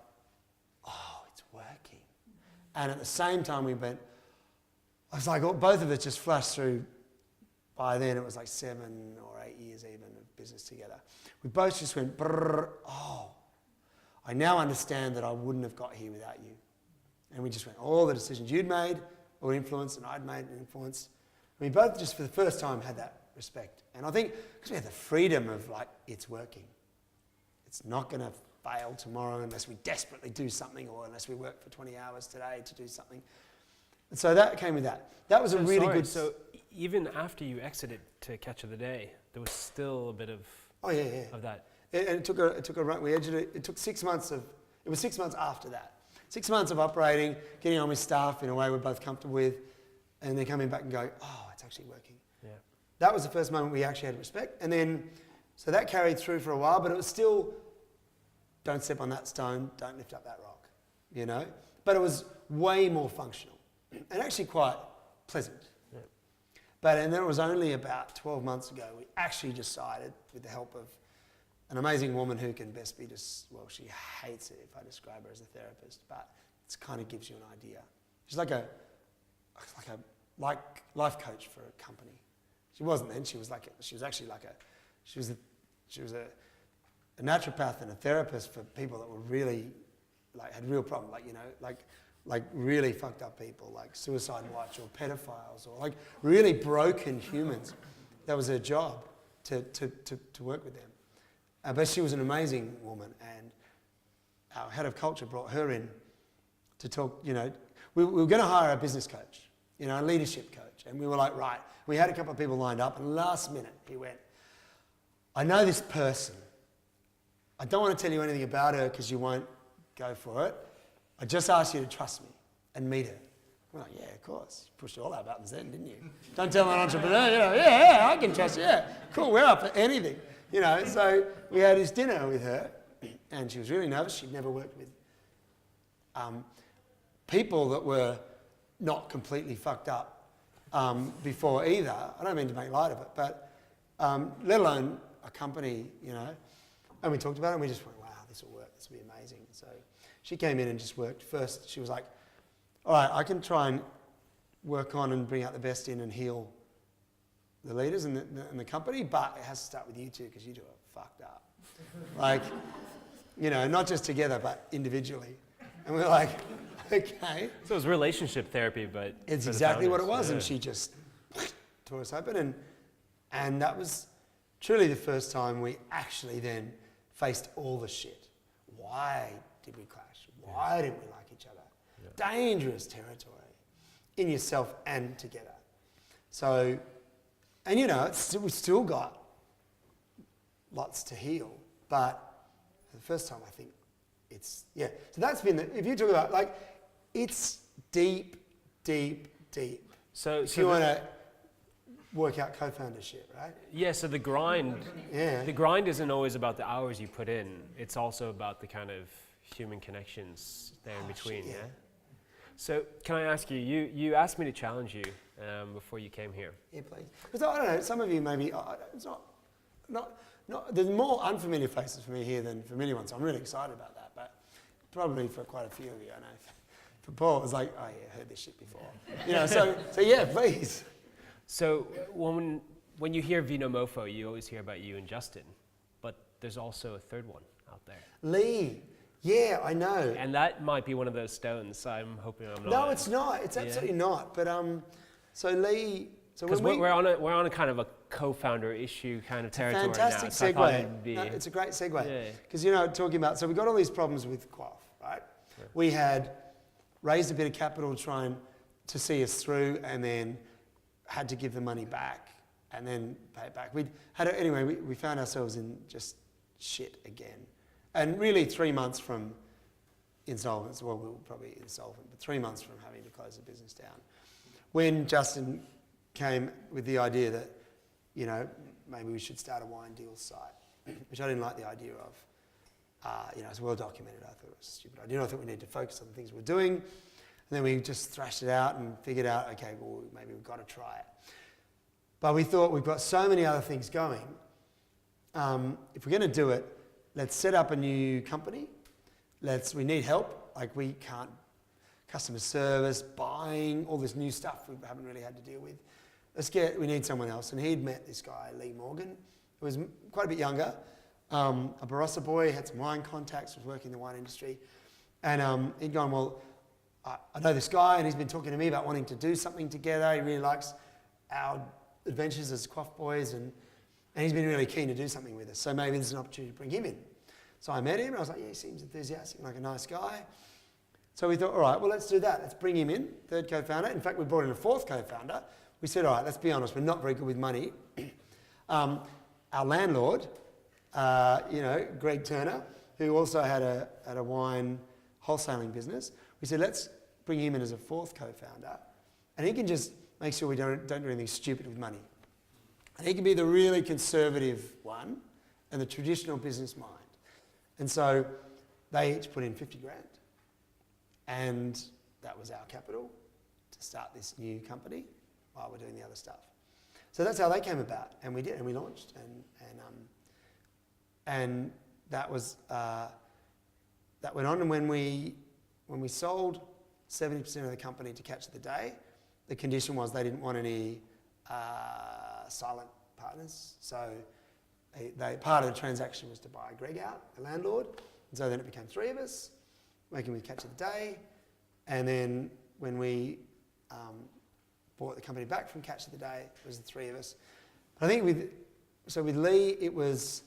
oh, it's working. And at the same time we went, I was like, both of us just flashed through. By then it was like 7 or 8 years even of business together. We both just went, brrr, oh, I now understand that I wouldn't have got here without you. And we just went, all the decisions you'd made or influenced and I'd made an influence. We both just for the first time had that respect. And I think because we had the freedom of like, it's working. It's not going to fail tomorrow unless we desperately do something or unless we work for 20 hours today to do something. And so that came with that. That was a really good... So even after you exited to Catch of the Day, there was still a bit of of that. And it took a run. We exited. It took 6 months of. It was 6 months after that. 6 months of operating, getting on with staff in a way we're both comfortable with, and then coming back and going, oh, it's actually working. Yeah. That was the first moment we actually had respect, and then so that carried through for a while, but it was still, don't step on that stone, don't lift up that rock, you know. But it was way more functional, and actually quite pleasant. And then it was only about 12 months ago we actually decided, with the help of an amazing woman who can best be she hates it if I describe her as a therapist, but it kind of gives you an idea. She's like a life coach for a company. She wasn't then. She was a naturopath and a therapist for people that were really had real problems, like really fucked up people, like suicide watch or pedophiles or like really broken humans. That was her job, to work with them. But she was an amazing woman, and our head of culture brought her in to talk, we were going to hire a business coach, a leadership coach. And we were like, right, we had a couple of people lined up, and last minute he went, I know this person. I don't want to tell you anything about her because you won't go for it. I just asked you to trust me and meet her. We're like, yeah, of course. You pushed all our buttons then, didn't you? Don't tell an entrepreneur, yeah, I can trust you. Yeah, cool, we're up for anything. So we had this dinner with her, and she was really nervous. She'd never worked with people that were not completely fucked up before either. I don't mean to make light of it, but let alone a company, And we talked about it, and we just went, wow, this will work. This will be amazing. So she came in and just worked. First, she was like, all right, I can try and work on and bring out the best in and heal the leaders and the company, but it has to start with you two because you two are fucked up. Not just together, but individually. And we're like, okay. So it was relationship therapy, but it's exactly what it was. Yeah. And she just tore us open. And that was truly the first time we actually then faced all the shit. Why did we clash? Why didn't we like each other? Yeah. Dangerous territory in yourself and together. So, and we've still got lots to heal, but for the first time I think it's, So that's been, if you talk about, it's deep, deep, deep. So if you want to work out co-founder shit, right? Yeah, so the grind isn't always about the hours you put in. It's also about the kind of human connections there in between, shit, yeah? So can I ask you, you asked me to challenge you before you came here. Yeah, please. Because I don't know, some of you maybe, it's not, there's more unfamiliar faces for me here than familiar ones. So I'm really excited about that, but probably for quite a few of you, I know. For Paul, it was like, oh yeah, heard this shit before. So yeah, please. So when you hear Vinomofo, you always hear about you and Justin, but there's also a third one out there. Lee. Yeah, I know. And that might be one of those stones. I'm hoping I'm not. No, it's not. It's absolutely not. But so Lee. So because we're on a kind of a co-founder issue kind of territory fantastic now. Segue. No, it's a great segue. Because talking about, so we got all these problems with Quaff, right? Yeah. We had raised a bit of capital to see us through, and then had to give the money back, and then pay it back. We found ourselves in just shit again. And really 3 months from insolvency, well, we were probably insolvent, but 3 months from having to close the business down. When Justin came with the idea that, you know, maybe we should start a wine deal site, which I didn't like the idea of. You know, it's well documented. I thought it was a stupid idea. I thought we needed to focus on the things we're doing. And then we just thrashed it out and figured out, okay, well, maybe we've got to try it. But we thought we've got so many other things going. If we're going to do it, let's set up a new company. We need help. Like, we can't, customer service, buying, all this new stuff we haven't really had to deal with. We need someone else. And he'd met this guy, Lee Morgan, who was quite a bit younger, a Barossa boy, had some wine contacts, was working in the wine industry. And he'd gone, well, I know this guy, and he's been talking to me about wanting to do something together. He really likes our adventures as Quaff boys, and he's been really keen to do something with us. So maybe there's an opportunity to bring him in. So I met him, and I was like, yeah, he seems enthusiastic, like a nice guy. So we thought, all right, well, let's do that. Let's bring him in, third co-founder. In fact, we brought in a fourth co-founder. We said, all right, let's be honest, we're not very good with money. Our landlord, Greg Turner, who also had a wine wholesaling business, we said, let's bring him in as a fourth co-founder, and he can just make sure we don't do anything stupid with money. And he can be the really conservative one and the traditional business mind. And so they each put in 50 grand. And that was our capital to start this new company while we're doing the other stuff. So that's how they came about, and we did, and we launched, and that was that went on. And when we sold 70% of the company to Catch of the Day, the condition was they didn't want any silent partners. So part of the transaction was to buy Greg out, the landlord, and so then it became 3 of us working with Catch of the Day. And then when we bought the company back from Catch of the Day, it was the 3 of us. But I think with Lee, it was,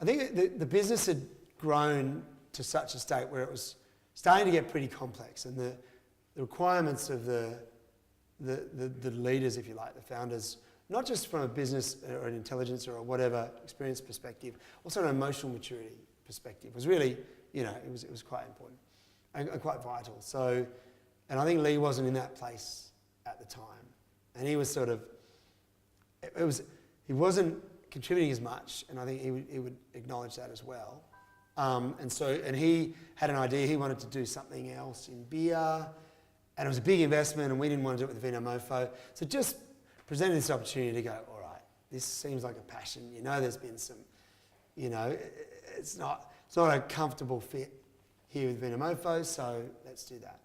I think the business had grown to such a state where it was starting to get pretty complex, and the requirements of the leaders, if you like, the founders, not just from a business or an intelligence or a whatever experience perspective, also an emotional maturity perspective, was really, it was quite important and quite vital. So, and I think Lee wasn't in that place at the time, and he was sort of, he wasn't contributing as much, and I think he would acknowledge that as well. And he had an idea. He wanted to do something else in beer, and it was a big investment, and we didn't want to do it with Vinomofo. So just presented this opportunity to go, all right, this seems like a passion. There's been some, it's not a comfortable fit here with Vinomofo, so let's do that.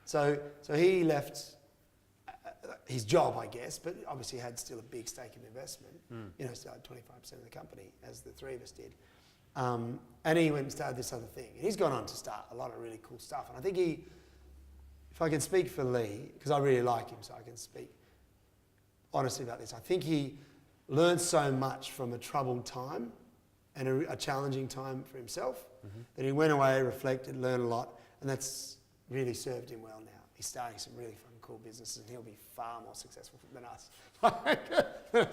So he left his job, I guess, but obviously had still a big stake of investment. Still had 25% of the company, as the 3 of us did. And he went and started this other thing. And he's gone on to start a lot of really cool stuff. And I think if I can speak for Lee, because I really like him, so I can speak honestly about this, I think he learned so much from a troubled time and a challenging time for himself, that he went away, reflected, learned a lot, and that's really served him well now. He's starting some really fun, cool businesses, and he'll be far more successful than us.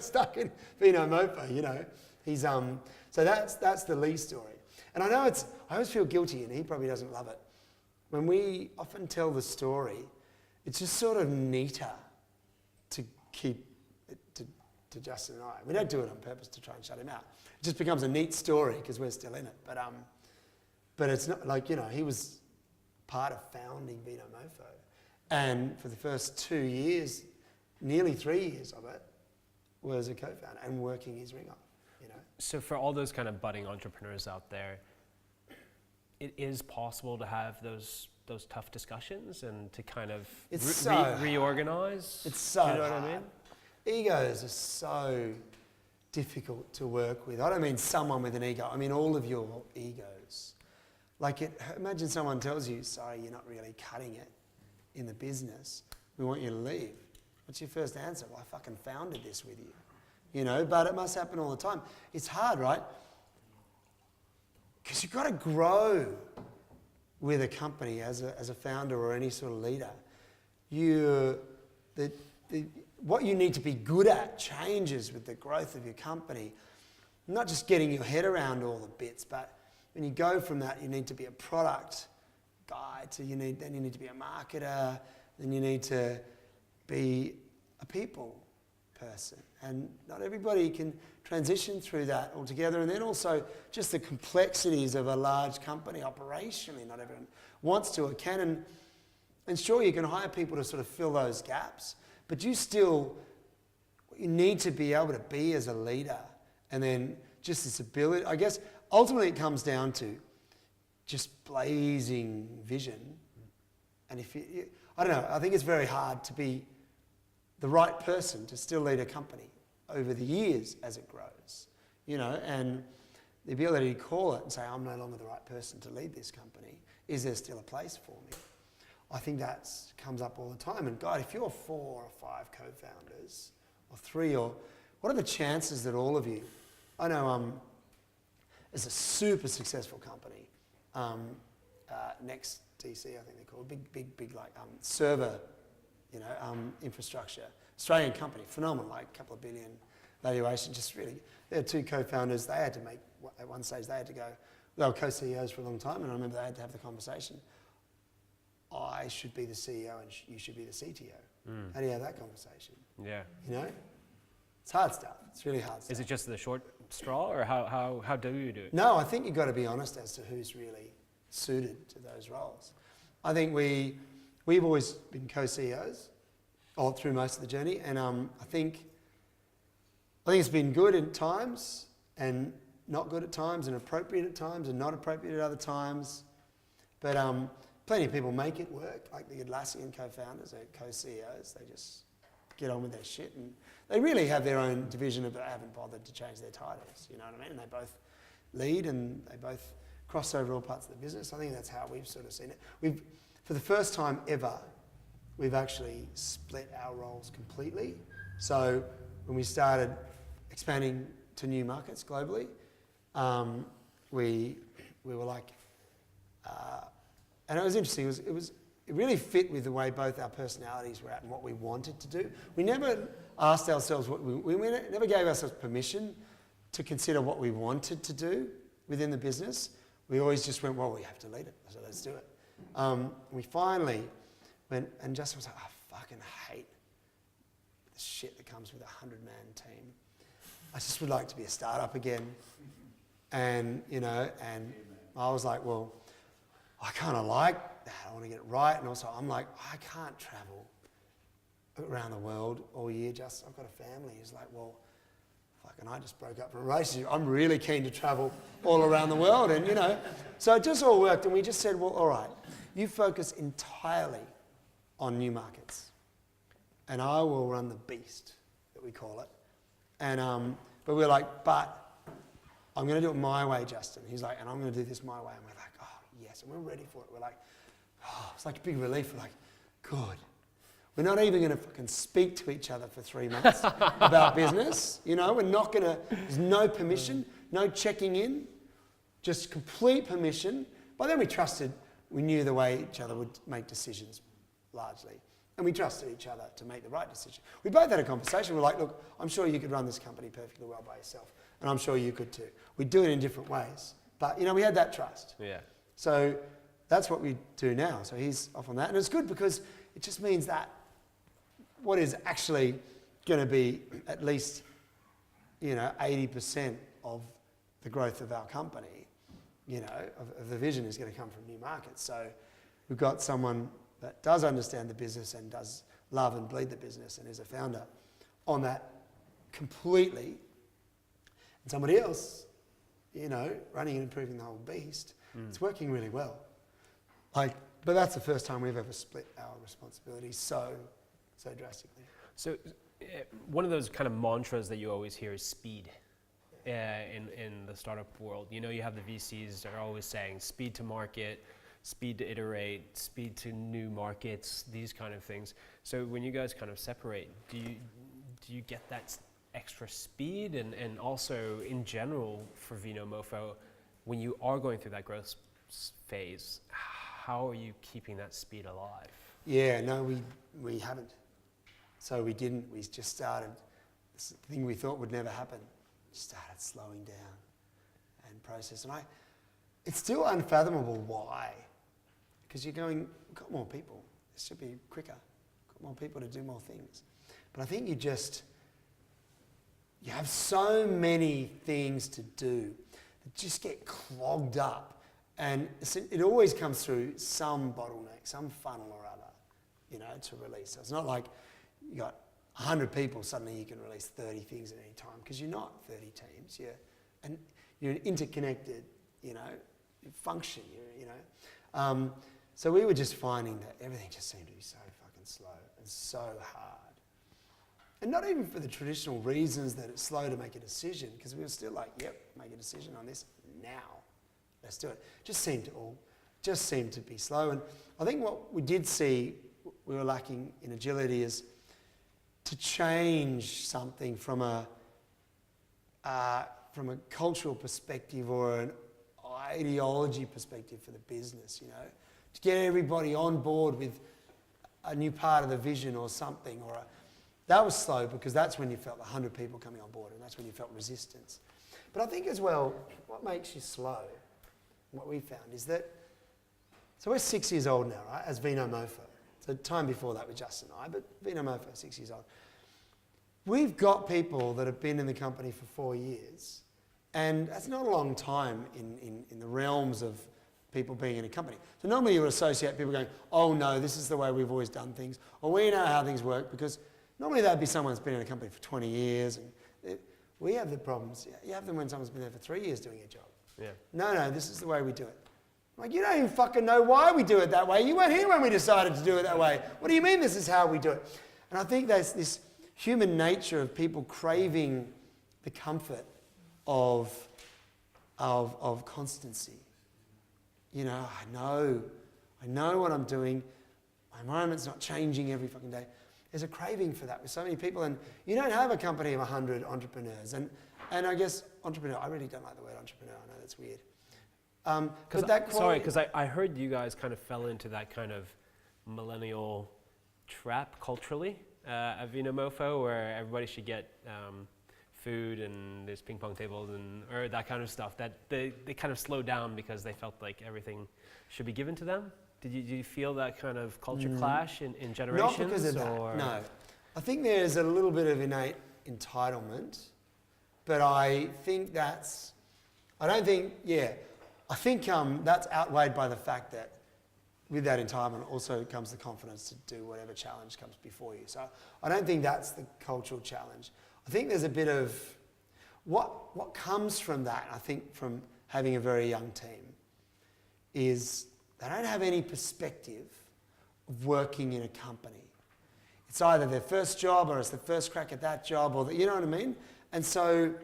Stuck in Vinomofo, He's so that's the Lee story. And I always feel guilty, and he probably doesn't love it. When we often tell the story, it's just sort of neater to keep it to Justin and I. We don't do it on purpose to try and shut him out. It just becomes a neat story because we're still in it. But it's not like, he was part of founding Vinomofo. And for the first 2 years, nearly 3 years of it, was a co-founder and working his ring off, So for all those kind of budding entrepreneurs out there, it is possible to have those tough discussions and to kind of reorganize. It's so you know hard. what I mean? Egos are so difficult to work with. I don't mean someone with an ego. I mean all of your egos. Imagine someone tells you, sorry, you're not really cutting it in the business. We want you to leave. What's your first answer? Well, I fucking founded this with you. But it must happen all the time. It's hard, right? Because you've got to grow with a company as a founder or any sort of leader. what you need to be good at changes with the growth of your company. Not just getting your head around all the bits, but when you go from that, you need to be a product guy, then you need to be a marketer, then you need to be a people person. And not everybody can transition through that altogether. And then also just the complexities of a large company operationally. Not everyone wants to or can. And sure, you can hire people to sort of fill those gaps, but you need to be able to be as a leader. And then just this ability, I guess, ultimately it comes down to just blazing vision. And I don't know, I think it's very hard to be the right person to still lead a company over the years as it grows, and the ability to call it and say, I'm no longer the right person to lead this company. Is there still a place for me? I think that comes up all the time. And God, if you're 4 or 5 co-founders, or 3, what are the chances that all of you, I know it's a super successful company, Next DC, I think they're called, big like server, infrastructure. Australian company, phenomenal, like a couple of billion valuation, just really, there are 2 co-founders, they had to make, at one stage they had to go, they were co-CEOs for a long time, and I remember they had to have the conversation, I should be the CEO and you should be the CTO. How do you have that conversation? Yeah. It's hard stuff, it's really hard stuff. Is it just the short straw, or how do you do it? No, I think you've got to be honest as to who's really suited to those roles. I think we've always been co-CEOs all through most of the journey, and I think it's been good at times and not good at times, and appropriate at times and not appropriate at other times. But plenty of people make it work, like the Atlassian co-founders are co-CEOs. They just get on with their shit, and they really have their own division, but they haven't bothered to change their titles, you know what I mean? And they both lead and they both cross over all parts of the business. I think that's how we've sort of seen it. For the first time ever, we've actually split our roles completely. So when we started expanding to new markets globally, we were like, and it was interesting. It really fit with the way both our personalities were at and what we wanted to do. We never asked ourselves we never gave ourselves permission to consider what we wanted to do within the business. We always just went, well, we have to lead it, so let's do it. We finally went, and Justin was like, I fucking hate the shit that comes with a 100-man team. I just would like to be a startup again. And, and I was like, well, I kind of like that. I want to get it right. And also I'm like, I can't travel around the world all year. I've got a family. He's like, well, fucking I just broke up from a relationship. I'm really keen to travel all around the world. And, so it just all worked. And we just said, well, all right, you focus entirely on new markets. And I will run the beast, that we call it. And, but we're like, but I'm going to do it my way, Justin. He's like, and I'm going to do this my way. And we're like, oh, yes. And we're ready for it. We're like, oh, it's like a big relief. We're like, good. We're not even going to fucking speak to each other for 3 months about business. We're not going to, there's no permission, no checking in, just complete permission. But then we knew the way each other would make decisions largely. And we trusted each other to make the right decision. We both had a conversation. We're like, look, I'm sure you could run this company perfectly well by yourself. And I'm sure you could too. We'd do it in different ways. But, we had that trust. Yeah. So that's what we do now. So he's off on that. And it's good because it just means that what is actually going to be at least, 80% of the growth of our company, of the vision is going to come from new markets. So we've got someone that does understand the business and does love and bleed the business and is a founder on that completely. And somebody else, running and improving the whole beast. It's working really well. But that's the first time we've ever split our responsibilities so drastically. So one of those kind of mantras that you always hear is speed in the startup world. You have the VCs that are always saying speed to market, speed to iterate, speed to new markets, these kind of things. So when you guys kind of separate, do you get that extra speed? And also in general for Vinomofo, when you are going through that growth phase, how are you keeping that speed alive? Yeah, no, we haven't. So we didn't. We just started this thing we thought would never happen. Started slowing down and process. And it's still unfathomable why. Because you're going, we've got more people. This should be quicker. Got more people to do more things. But I think you have so many things to do that just get clogged up. And it always comes through some bottleneck, some funnel or other, to release. So it's not like you got 100 people, suddenly you can release 30 things at any time, because you're not 30 teams. You're interconnected, you function, So we were just finding that everything just seemed to be so fucking slow and so hard. And not even for the traditional reasons that it's slow to make a decision, because we were still like, yep, make a decision on this now. Let's do it. Just seemed to be slow. And I think what we did see we were lacking in agility is to change something from a cultural perspective or an ideology perspective for the business, to get everybody on board with a new part of the vision or something, that was slow, because that's when you felt 100 people coming on board, and that's when you felt resistance. But I think as well, what makes you slow, what we found is that, so we're 6 years old now, right, as Vinomofo. So time before that with Justin and I, but Vinomofo, 6 years old. We've got people that have been in the company for 4 years, and that's not a long time in the realms of people being in a company. So normally you would associate people going, oh no, this is the way we've always done things, or we know how things work, because normally that'd be someone who's been in a company for 20 years, and we have the problems. You have them when someone's been there for 3 years doing a job. Yeah. No, this is the way we do it. Like, you don't even fucking know why we do it that way. You weren't here when we decided to do it that way. What do you mean this is how we do it? And I think there's this human nature of people craving the comfort of constancy. I know what I'm doing. My environment's not changing every fucking day. There's a craving for that with so many people, and you don't have a company of 100 entrepreneurs. And I guess entrepreneur, I really don't like the word entrepreneur. I know that's weird. Because I heard you guys kind of fell into that kind of millennial trap culturally at Vinomofo, where everybody should get food and there's ping pong tables or that kind of stuff. That they kind of slowed down because they felt like everything should be given to them. Did you feel that kind of culture clash in generations? Not because of that, no. I think there's a little bit of innate entitlement, but I think that's outweighed by the fact that with that entitlement also comes the confidence to do whatever challenge comes before you. So I don't think that's the cultural challenge. I think there's a bit of what comes from that, I think, from having a very young team, is they don't have any perspective of working in a company. It's either their first job or it's the first crack at that job, or you know what I mean? And so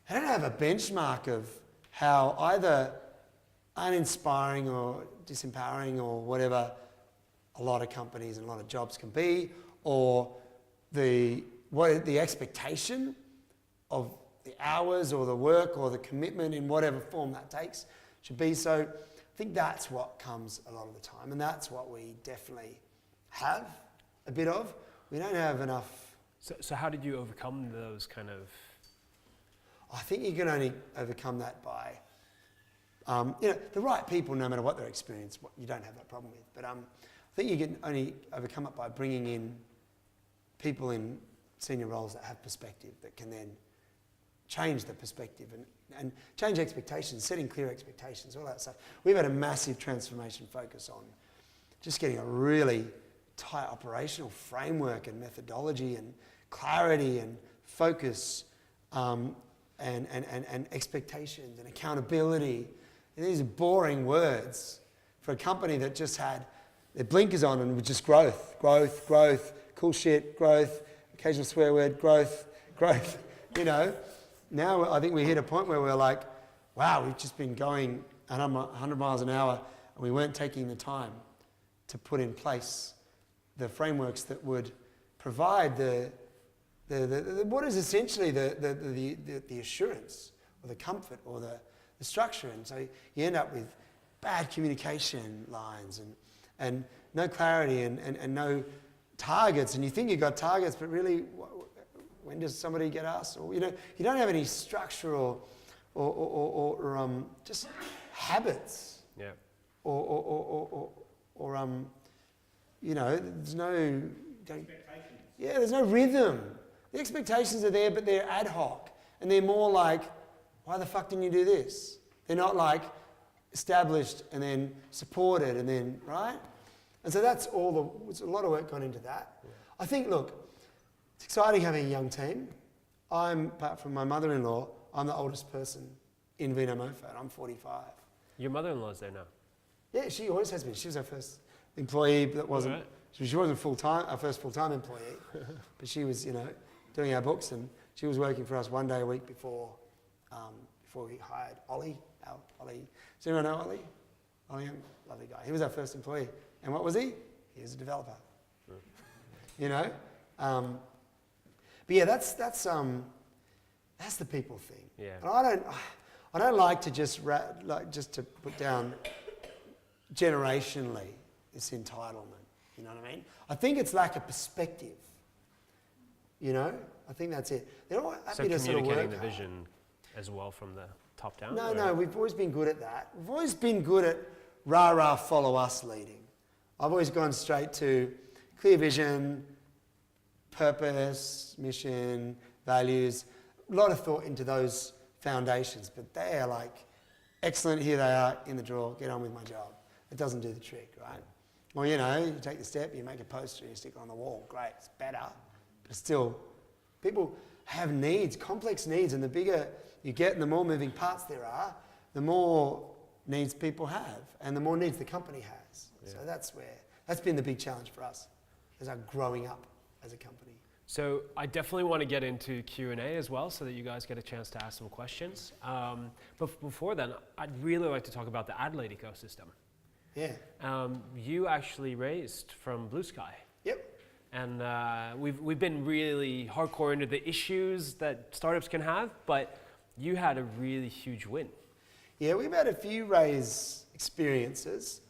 they don't have a benchmark of how either uninspiring or disempowering or whatever a lot of companies and a lot of jobs can be, or the expectation of the hours or the work or the commitment in whatever form that takes should be. So I think that's what comes a lot of the time, and that's what we definitely have a bit of. We don't have enough. So how did you overcome those kind of? I think you can only overcome that by, the right people, no matter what their experience, you don't have that problem with. But I think you can only overcome it by bringing in people in senior roles that have perspective, that can then change the perspective and change expectations, setting clear expectations, all that stuff. We've had a massive transformation focus on just getting a really tight operational framework and methodology and clarity and focus and expectations and accountability. And these are boring words for a company that just had their blinkers on and with just growth, cool shit, growth, occasional swear word, growth. Now I think we hit a point where we're like, wow, we've just been going 100 miles an hour and we weren't taking the time to put in place the frameworks that would provide the what is essentially the assurance or the comfort or the structure. And so you end up with bad communication lines and no clarity and no targets, and you think you've got targets, but really, when does somebody get us? Or, you know, you don't have any structure or just habits. Yeah. You know, there's no... there's no rhythm. The expectations are there, but they're ad hoc. And they're more like, why the fuck didn't you do this? They're not like established and then supported and then, right? And so that's there's a lot of work gone into that. Yeah. I think, look, it's exciting having a young team. Apart from my mother-in-law, I'm the oldest person in Vinomofo, and I'm 45. Your mother-in-law's there now? Yeah, she always has been. She was our first employee, but that wasn't... Right. She wasn't full-time, our first full-time employee, but she was, you know, doing our books, and she was working for us one day a week before we hired Ollie. Ollie. Does anyone know Ollie? Ollie, lovely guy. He was our first employee. And what was he? He was a developer. You know? But yeah, that's the people thing. Yeah. And I don't like to just to put down generationally this entitlement. You know what I mean? I think it's lack of perspective. You know? I think that's it. They're all happy to sort of work communicating the vision as well from the top down? No, we've always been good at that. We've always been good at rah-rah, follow us leading. I've always gone straight to clear vision, purpose, mission, values. A lot of thought into those foundations, but they are like, excellent, here they are, in the drawer, get on with my job. It doesn't do the trick, right? Well, you know, you take the step, you make a poster, you stick it on the wall. Great, it's better. But still, people have needs, complex needs, and the bigger you get and the more moving parts there are, the more needs people have, and the more needs the company has. Yeah. So that's been the big challenge for us as our growing up as a company. So I definitely want to get into Q&A as well so that you guys get a chance to ask some questions. But before then, I'd really like to talk about the Adelaide ecosystem. Yeah. You actually raised from Blue Sky. Yep. And we've been really hardcore into the issues that startups can have, but you had a really huge win. Yeah, we've had a few raise experiences.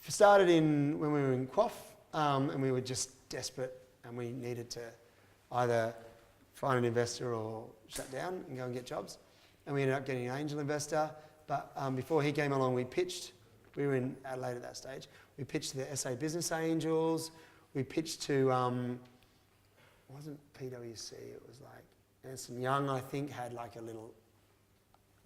Started when we were in Coff, and we were just desperate, and we needed to either find an investor or shut down and go and get jobs. And we ended up getting an angel investor, but before he came along, we pitched. We were in Adelaide at that stage. We pitched to the SA Business Angels. We pitched to, it wasn't PwC, it was like Ernst & Young, I think, had like a little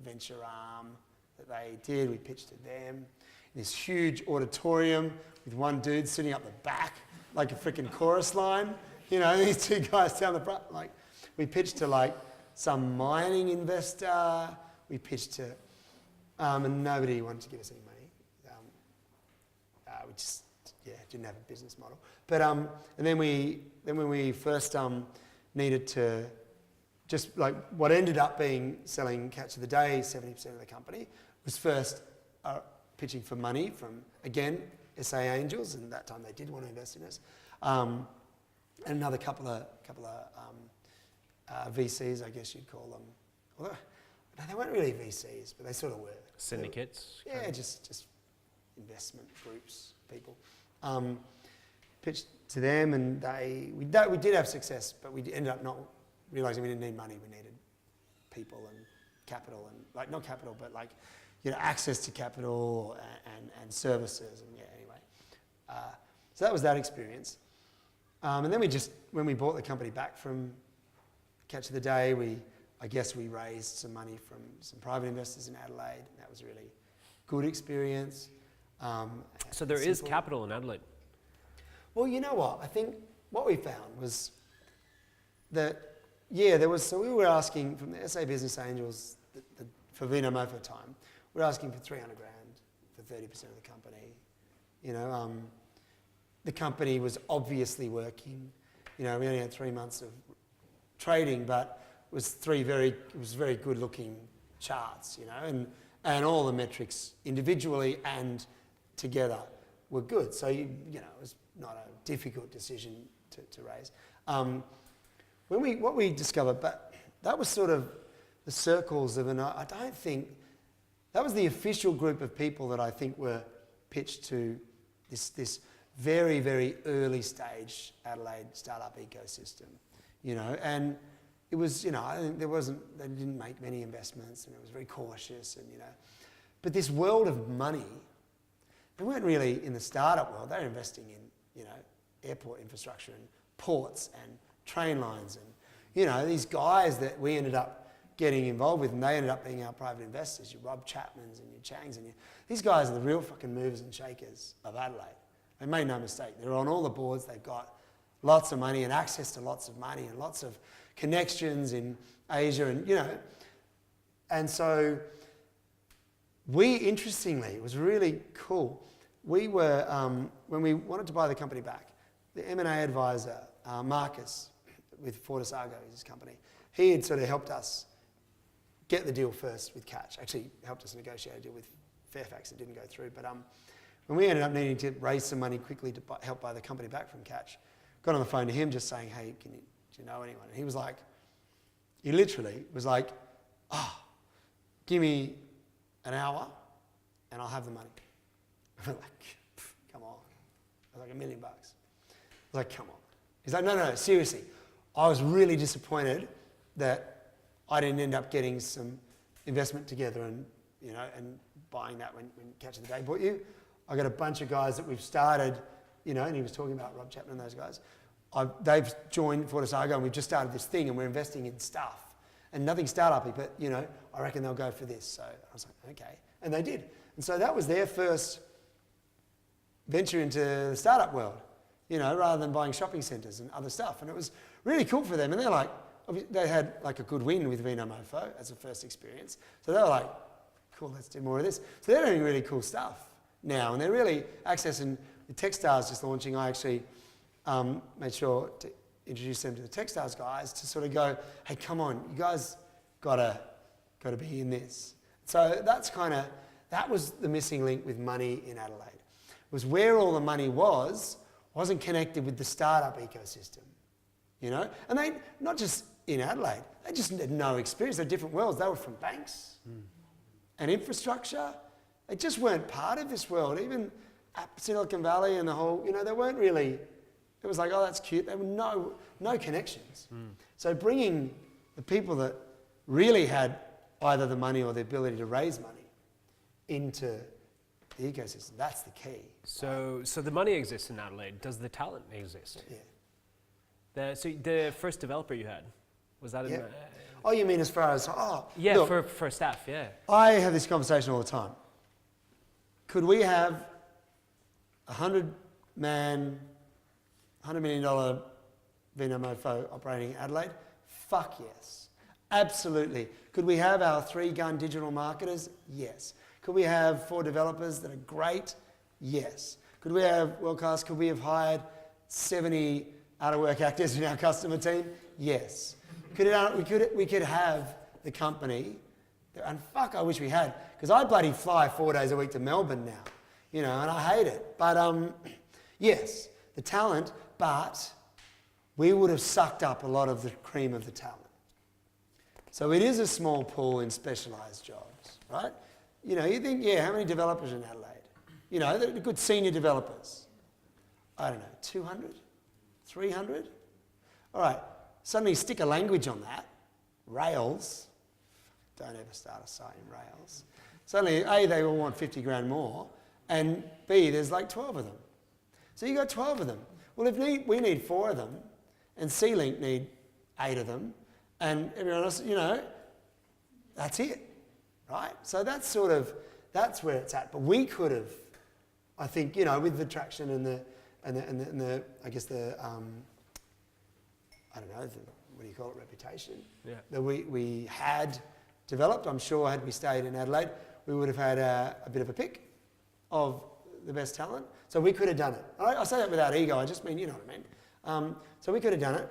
venture arm that they did. We pitched to them in this huge auditorium with one dude sitting up the back like a freaking chorus line. You know, these two guys down the front. Like, we pitched to like some mining investor. We pitched to, and nobody wanted to give us any money. We just, didn't have a business model. But and then when we first needed to, just like what ended up being selling Catch of the Day, 70% of the company, was first pitching for money from, again, SA Angels, and at that time they did want to invest in us, and another couple of VCs, I guess you'd call them. Although, no, they weren't really VCs, but they sort of were. Syndicates? Yeah, just investment groups, people. Pitched to them, and we did have success, but we ended up not realising we didn't need money. We needed people and capital, and like not capital, but like access to capital and services, and anyway. So that was that experience, and then when we bought the company back from Catch of the Day, I guess we raised some money from some private investors in Adelaide. That was a really good experience. So there is capital in Adelaide? Well, you know what? I think what we found was that, there was, so we were asking from the SA Business Angels for Vinomofo time, we were asking for 300 grand for 30% of the company. The company was obviously working. We only had 3 months of trading, but it was very good looking charts, and all the metrics individually and together were good. So, it was not a difficult decision to raise. What we discovered, but that was sort of the circles of I don't think, that was the official group of people that I think were pitched to this very, very early stage Adelaide startup ecosystem, you know, and it was, you know, I think they didn't make many investments and it was very cautious and, you know, but this world of money, they weren't really in the startup world, they were investing in, you know, airport infrastructure and ports and train lines and, you know, these guys that we ended up getting involved with and they ended up being our private investors, your Rob Chapmans and your Changs and these guys are the real fucking movers and shakers of Adelaide. They made no mistake, they're on all the boards, they've got lots of money and access to lots of money and lots of connections in Asia and, you know, and so we, interestingly, it was really cool. We were, when we wanted to buy the company back, the M&A advisor, Marcus, with Fortis-Argo, his company, he had sort of helped us get the deal first with Catch. Actually, helped us negotiate a deal with Fairfax. It didn't go through. But when we ended up needing to raise some money quickly to help buy the company back from Catch, got on the phone to him just saying, hey, do you know anyone? And he was like, he literally was like, give me an hour and I'll have the money. We're like, come on. I was like, $1 million. I was like, come on. He's like, no, seriously. I was really disappointed that I didn't end up getting some investment together and, you know, and buying that when Catch of the Day bought you. I got a bunch of guys that we've started, you know, and he was talking about Rob Chapman and those guys. They've joined Fortis-Argo and we've just started this thing and we're investing in stuff. And nothing startup-y, but, you know, I reckon they'll go for this. So I was like, okay. And they did. And so that was their first venture into the startup world, you know, rather than buying shopping centres and other stuff. And it was really cool for them. And they're like, they had like a good win with Vinomofo as a first experience. So they were like, cool, let's do more of this. So they're doing really cool stuff now. And they're really accessing, the Techstars just launching, I actually made sure to introduce them to the Techstars guys to sort of go, hey, come on, you guys gotta be in this. So that was the missing link with money in Adelaide. Was where all the money wasn't connected with the startup ecosystem, you know? And they, not just in Adelaide, they just had no experience. They're different worlds. They were from banks and infrastructure. They just weren't part of this world. Even at Silicon Valley and the whole, you know, they weren't really, it was like, oh, that's cute. There were no connections. So bringing the people that really had either the money or the ability to raise money into the ecosystem, that's the key. So the money exists in Adelaide. Does the talent exist? Yeah. So the first developer you had, was that in Oh, you mean as far as, yeah, look, for staff, yeah. I have this conversation all the time. Could we have a $100 million Vinomofo operating in Adelaide? Fuck yes. Absolutely. Could we have our 3-gun digital marketers? Yes. Could we have 4 developers that are great? Yes. Could we have world-class? Could we have hired 70 out-of-work actors in our customer team? Yes. We could have the company, and fuck, I wish we had, because I bloody fly 4 days a week to Melbourne now, you know, and I hate it. But yes, the talent, but we would have sucked up a lot of the cream of the talent. So it is a small pool in specialised jobs, right? You know, you think, yeah, how many developers in Adelaide? You know, the good senior developers. I don't know, 200? 300? All right, suddenly stick a language on that. Rails. Don't ever start a site in Rails. Suddenly, A, they all want 50 grand more, and B, there's like 12 of them. So you got 12 of them. Well, if we need 4 of them, and C-Link need 8 of them, and everyone else, you know, that's it, right? So that's where it's at. But we could have, I think, you know, with the traction and the I guess the, I don't know, what do you call it, reputation that we had developed. I'm sure had we stayed in Adelaide, we would have had a bit of a pick of the best talent. So we could have done it. I say that without ego, I just mean, you know what I mean. So we could have done it,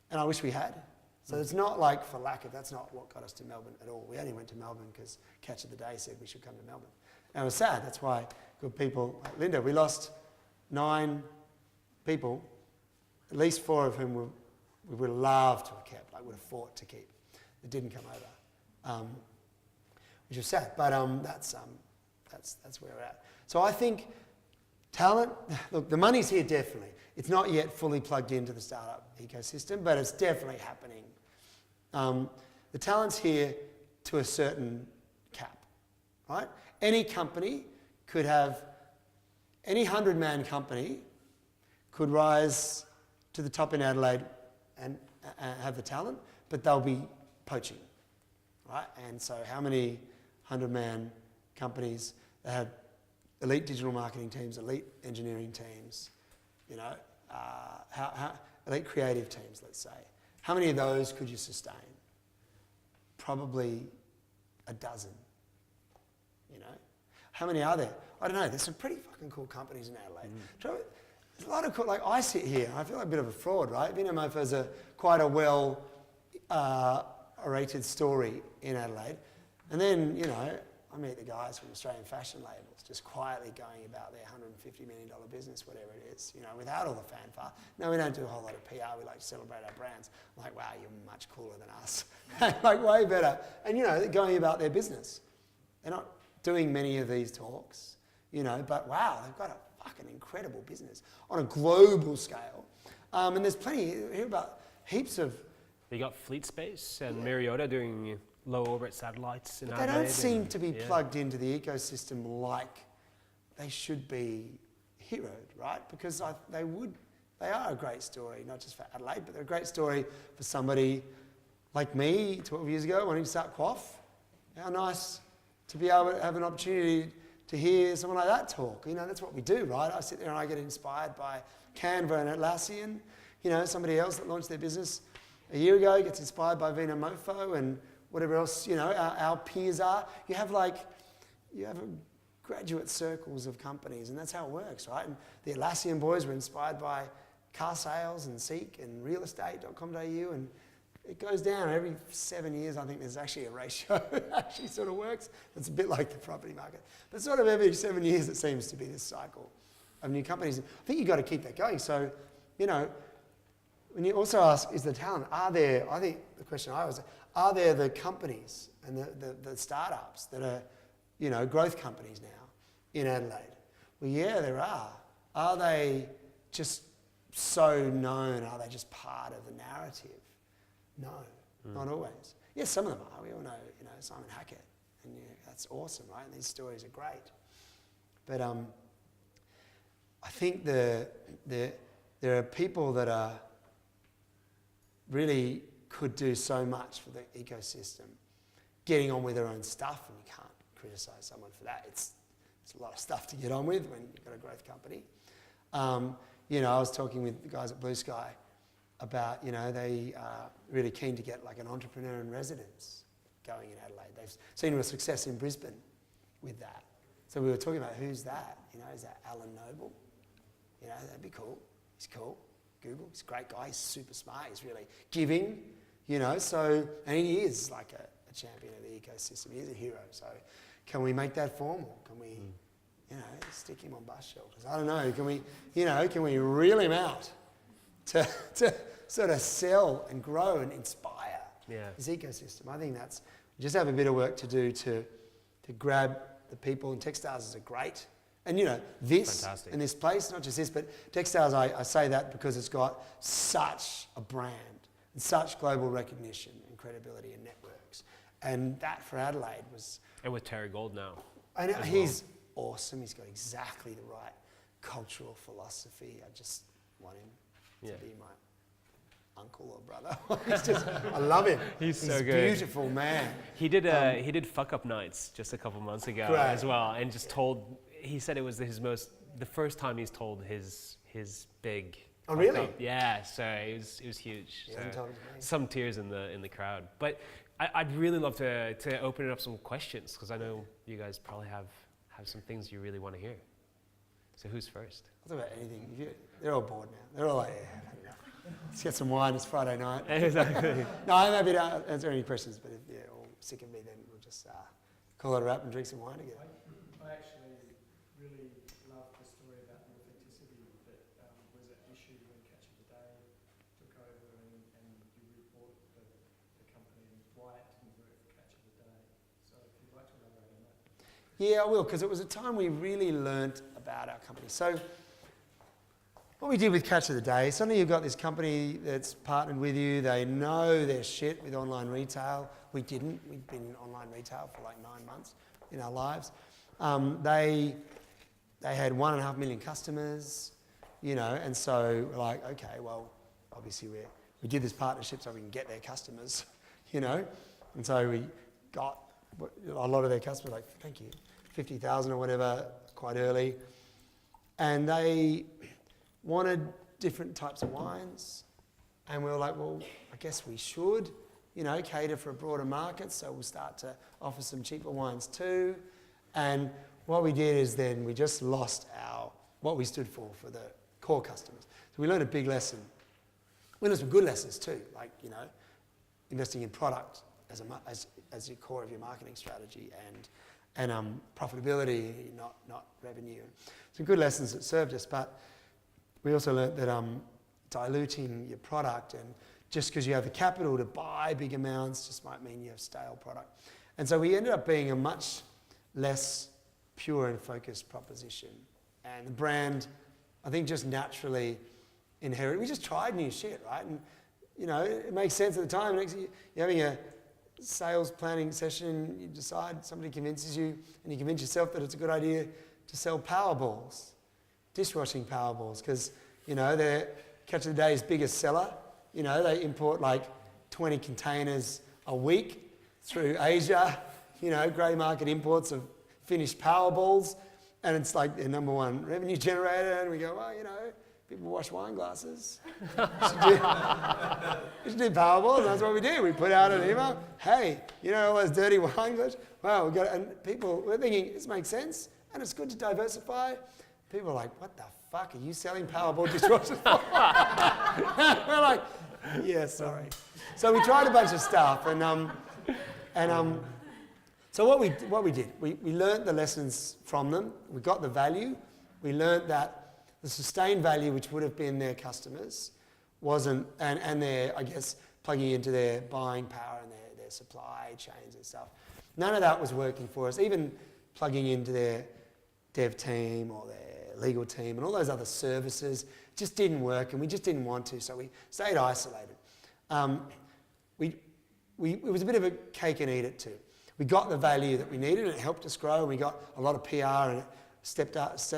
and I wish we had. So it's not like for lack of, that's not what got us to Melbourne at all. We only went to Melbourne because Catch of the Day said we should come to Melbourne. And it was sad, that's why good people like Linda, we lost 9 people, at least 4 of whom we would have loved to have kept, like would have fought to keep. It didn't come over, which was sad, but that's where we're at. So I think Talent, look, the money's here definitely. It's not yet fully plugged into the startup ecosystem, but it's definitely happening. The talent's here to a certain cap, right? Any company could have, any 100-man company could rise to the top in Adelaide and have the talent, but they'll be poaching, right? And so how many 100-man companies that have elite digital marketing teams, elite engineering teams, you know, elite creative teams, let's say. How many of those could you sustain? Probably a dozen, you know. How many are there? I don't know, there's some pretty fucking cool companies in Adelaide. There's a lot of cool, like I sit here, I feel like a bit of a fraud, right? Vinomofo is quite a well orated story in Adelaide. And then, you know, I meet the guys from Australian fashion labels just quietly going about their $150 million business, whatever it is, you know, without all the fanfare. No, we don't do a whole lot of PR. We like to celebrate our brands. I'm like, wow, you're much cooler than us. Like, way better. And, you know, they're going about their business. They're not doing many of these talks, you know, but wow, they've got a fucking incredible business on a global scale. And there's plenty, you hear about heaps of... They got Fleet Space and Mariota doing low orbit satellites in But Adelaide. they don't seem to be plugged into the ecosystem like they should be heroed, right? Because they are a great story, not just for Adelaide, but they're a great story for somebody like me 12 years ago wanting to start Coff. How nice to be able to have an opportunity to hear someone like that talk. You know, that's what we do, right? I sit there and I get inspired by Canva and Atlassian. You know, somebody else that launched their business a year ago gets inspired by Vinomofo and whatever else, you know, our peers are. You have graduate circles of companies, and that's how it works, right? And the Atlassian boys were inspired by car sales and Seek and realestate.com.au, and it goes down every 7 years. I think there's actually a ratio that actually sort of works. It's a bit like the property market. But sort of every 7 years it seems to be this cycle of new companies. I think you've got to keep that going. So, you know, when you also ask, is the talent, I think the question I was, are there the companies and the startups that are, you know, growth companies now in Adelaide? Well, yeah, there are. Are they just so known? Are they just part of the narrative? No, not always. Yes, some of them are. We all know, you know, Simon Hackett, and yeah, that's awesome, right? And these stories are great. But I think there are people that are really could do so much for the ecosystem, getting on with their own stuff, and you can't criticise someone for that. It's a lot of stuff to get on with when you've got a growth company. You know, I was talking with the guys at Blue Sky about, you know, they are really keen to get like an entrepreneur in residence going in Adelaide. They've seen real success in Brisbane with that. So we were talking about who's that? You know, is that Alan Noble? You know, that'd be cool. He's cool. Google, he's a great guy. He's super smart. He's really giving, you know, so, and he is like a champion of the ecosystem. He is a hero. So can we make that formal? Can we, you know, stick him on bus shelters? I don't know. Can we, you know, can we reel him out to sort of sell and grow and inspire this ecosystem? I think that's, we just have a bit of work to do to grab the people, and Techstars is a great, and you know, this Fantastic. and this place, not just this, but Techstars, I say that because it's got such a brand and such global recognition and credibility and networks. And that for Adelaide was... And with Terry Gold now. I know, he's awesome. He's got exactly the right cultural philosophy. I just want him to be my uncle or brother. He's just, I love him. He's so a good. Beautiful man. He did fuck up nights just a couple months ago as well, and just told. He said it was the first time he's told his big. Oh really? Up. Yeah. So it was huge. He hasn't told us mine. Some tears in the crowd, but I'd really love to open it up some questions, because I know you guys probably have some things you really want to hear. So who's first? I'll talk about anything. They're all bored now. They're all like, yeah, let's get some wine. It's Friday night. Exactly. No, I'm happy to answer any questions, but if you're all sick of me, then we'll just call it a wrap and drink some wine together. I actually really love the story about the authenticity that was at issue when Catch of the Day took over and you rebought the company, and why it didn't work for Catch of the Day. So if you'd like to elaborate on that. Yeah, I will, because it was a time we really learnt about our company. So what we did with Catch of the Day, suddenly you've got this company that's partnered with you. They know their shit with online retail. We didn't. We'd been in online retail for like 9 months in our lives. They had 1.5 million customers, and so we're like, okay, well, obviously we did this partnership so we can get their customers, and so we got a lot of their customers, like, thank you, 50,000 or whatever, quite early, and they wanted different types of wines, and we were like, well, I guess we should, cater for a broader market, so we'll start to offer some cheaper wines too. And what we did is then we just lost what we stood for the core customers. So we learned a big lesson. We learned some good lessons too, like, investing in product as your core of your marketing strategy, and profitability, not revenue. Some good lessons that served us, but we also learned that diluting your product, and just because you have the capital to buy big amounts just might mean you have stale product. And so we ended up being a much less pure and focused proposition. And the brand, I think, just naturally inherited. We just tried new shit, right? And, it makes sense at the time. Next, you're having a sales planning session, you decide, somebody convinces you, and you convince yourself that it's a good idea to sell Powerballs, dishwashing Powerballs, because, they're Catch of the Day's biggest seller. They import like 20 containers a week through Asia, grey market imports of finished Powerballs, and it's like their number one revenue generator, and we go, well, people wash wine glasses. We should do Powerballs, and that's what we did. We put out an email, hey, all those dirty wine glasses? Well, and people were thinking, this makes sense, and it's good to diversify. People are like, what the fuck, are you selling Powerball dishwashers? We're like, yeah, sorry. So we tried a bunch of stuff, so what we did, we learned the lessons from them. We got the value. We learned that the sustained value, which would have been their customers, wasn't, and their, I guess, plugging into their buying power and their supply chains and stuff. None of that was working for us. Even plugging into their dev team or their legal team and all those other services just didn't work, and we just didn't want to, so we stayed isolated. It was a bit of a cake and eat it too. We got the value that we needed, and it helped us grow, and we got a lot of PR, and it stepped us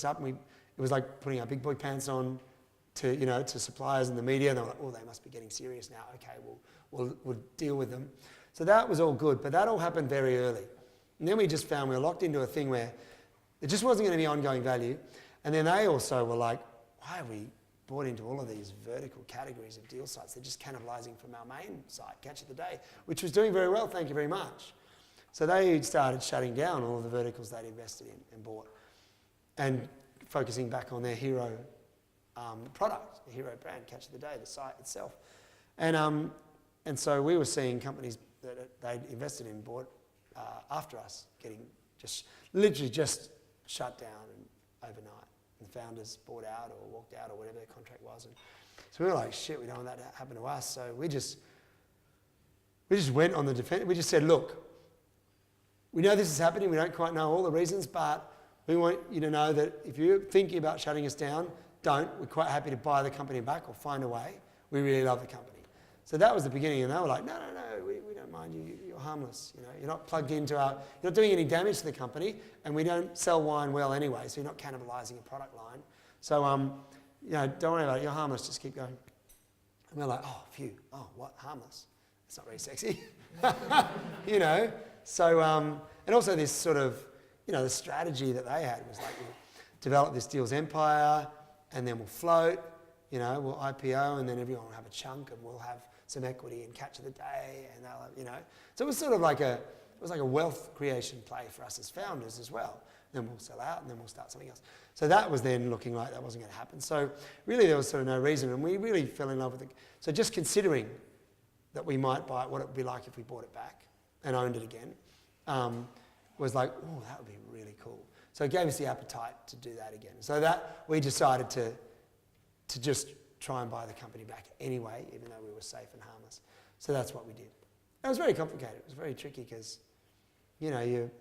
up, and it was like putting our big boy pants on to suppliers and the media, and they were like, oh, they must be getting serious now. Okay, we'll deal with them. So that was all good, but that all happened very early. And then we just found we were locked into a thing where there just wasn't going to be ongoing value. And then they also were like, why have we bought into all of these vertical categories of deal sites? They're just cannibalizing from our main site, Catch of the Day, which was doing very well, thank you very much. So they started shutting down all of the verticals they'd invested in and bought, and focusing back on their hero product, the hero brand, Catch of the Day, the site itself. And so we were seeing companies that they'd invested in bought after us getting literally just shut down and overnight. And the founders bought out or walked out or whatever their contract was. And so we were like, shit, we don't want that to happen to us. So we just went on the defense. We just said, look, we know this is happening. We don't quite know all the reasons, but we want you to know that if you're thinking about shutting us down, don't. We're quite happy to buy the company back or find a way. We really love the company. So that was the beginning, and they were like, no, we don't mind you. You're harmless. You're not plugged into you're not doing any damage to the company, and we don't sell wine well anyway, so you're not cannibalizing a product line. So, don't worry about it. You're harmless. Just keep going. And we're like, oh, phew. Oh, what? Harmless? It's not very sexy. So, and also this sort of, the strategy that they had was like, we'll develop this deals empire, and then we'll float, we'll IPO, and then everyone will have a chunk, and we'll have some equity and Catch of the Day, and they'll have, So it was sort of like a wealth creation play for us as founders as well. Then we'll sell out, and then we'll start something else. So that was then looking like that wasn't going to happen. So really there was sort of no reason, and we really fell in love with it. So just considering that we might buy it, what it would be like if we bought it back and owned it again, was like, oh, that would be really cool. So it gave us the appetite to do that again. So that we decided to just try and buy the company back anyway, even though we were safe and harmless. So that's what we did. It was very complicated. It was very tricky because, I don't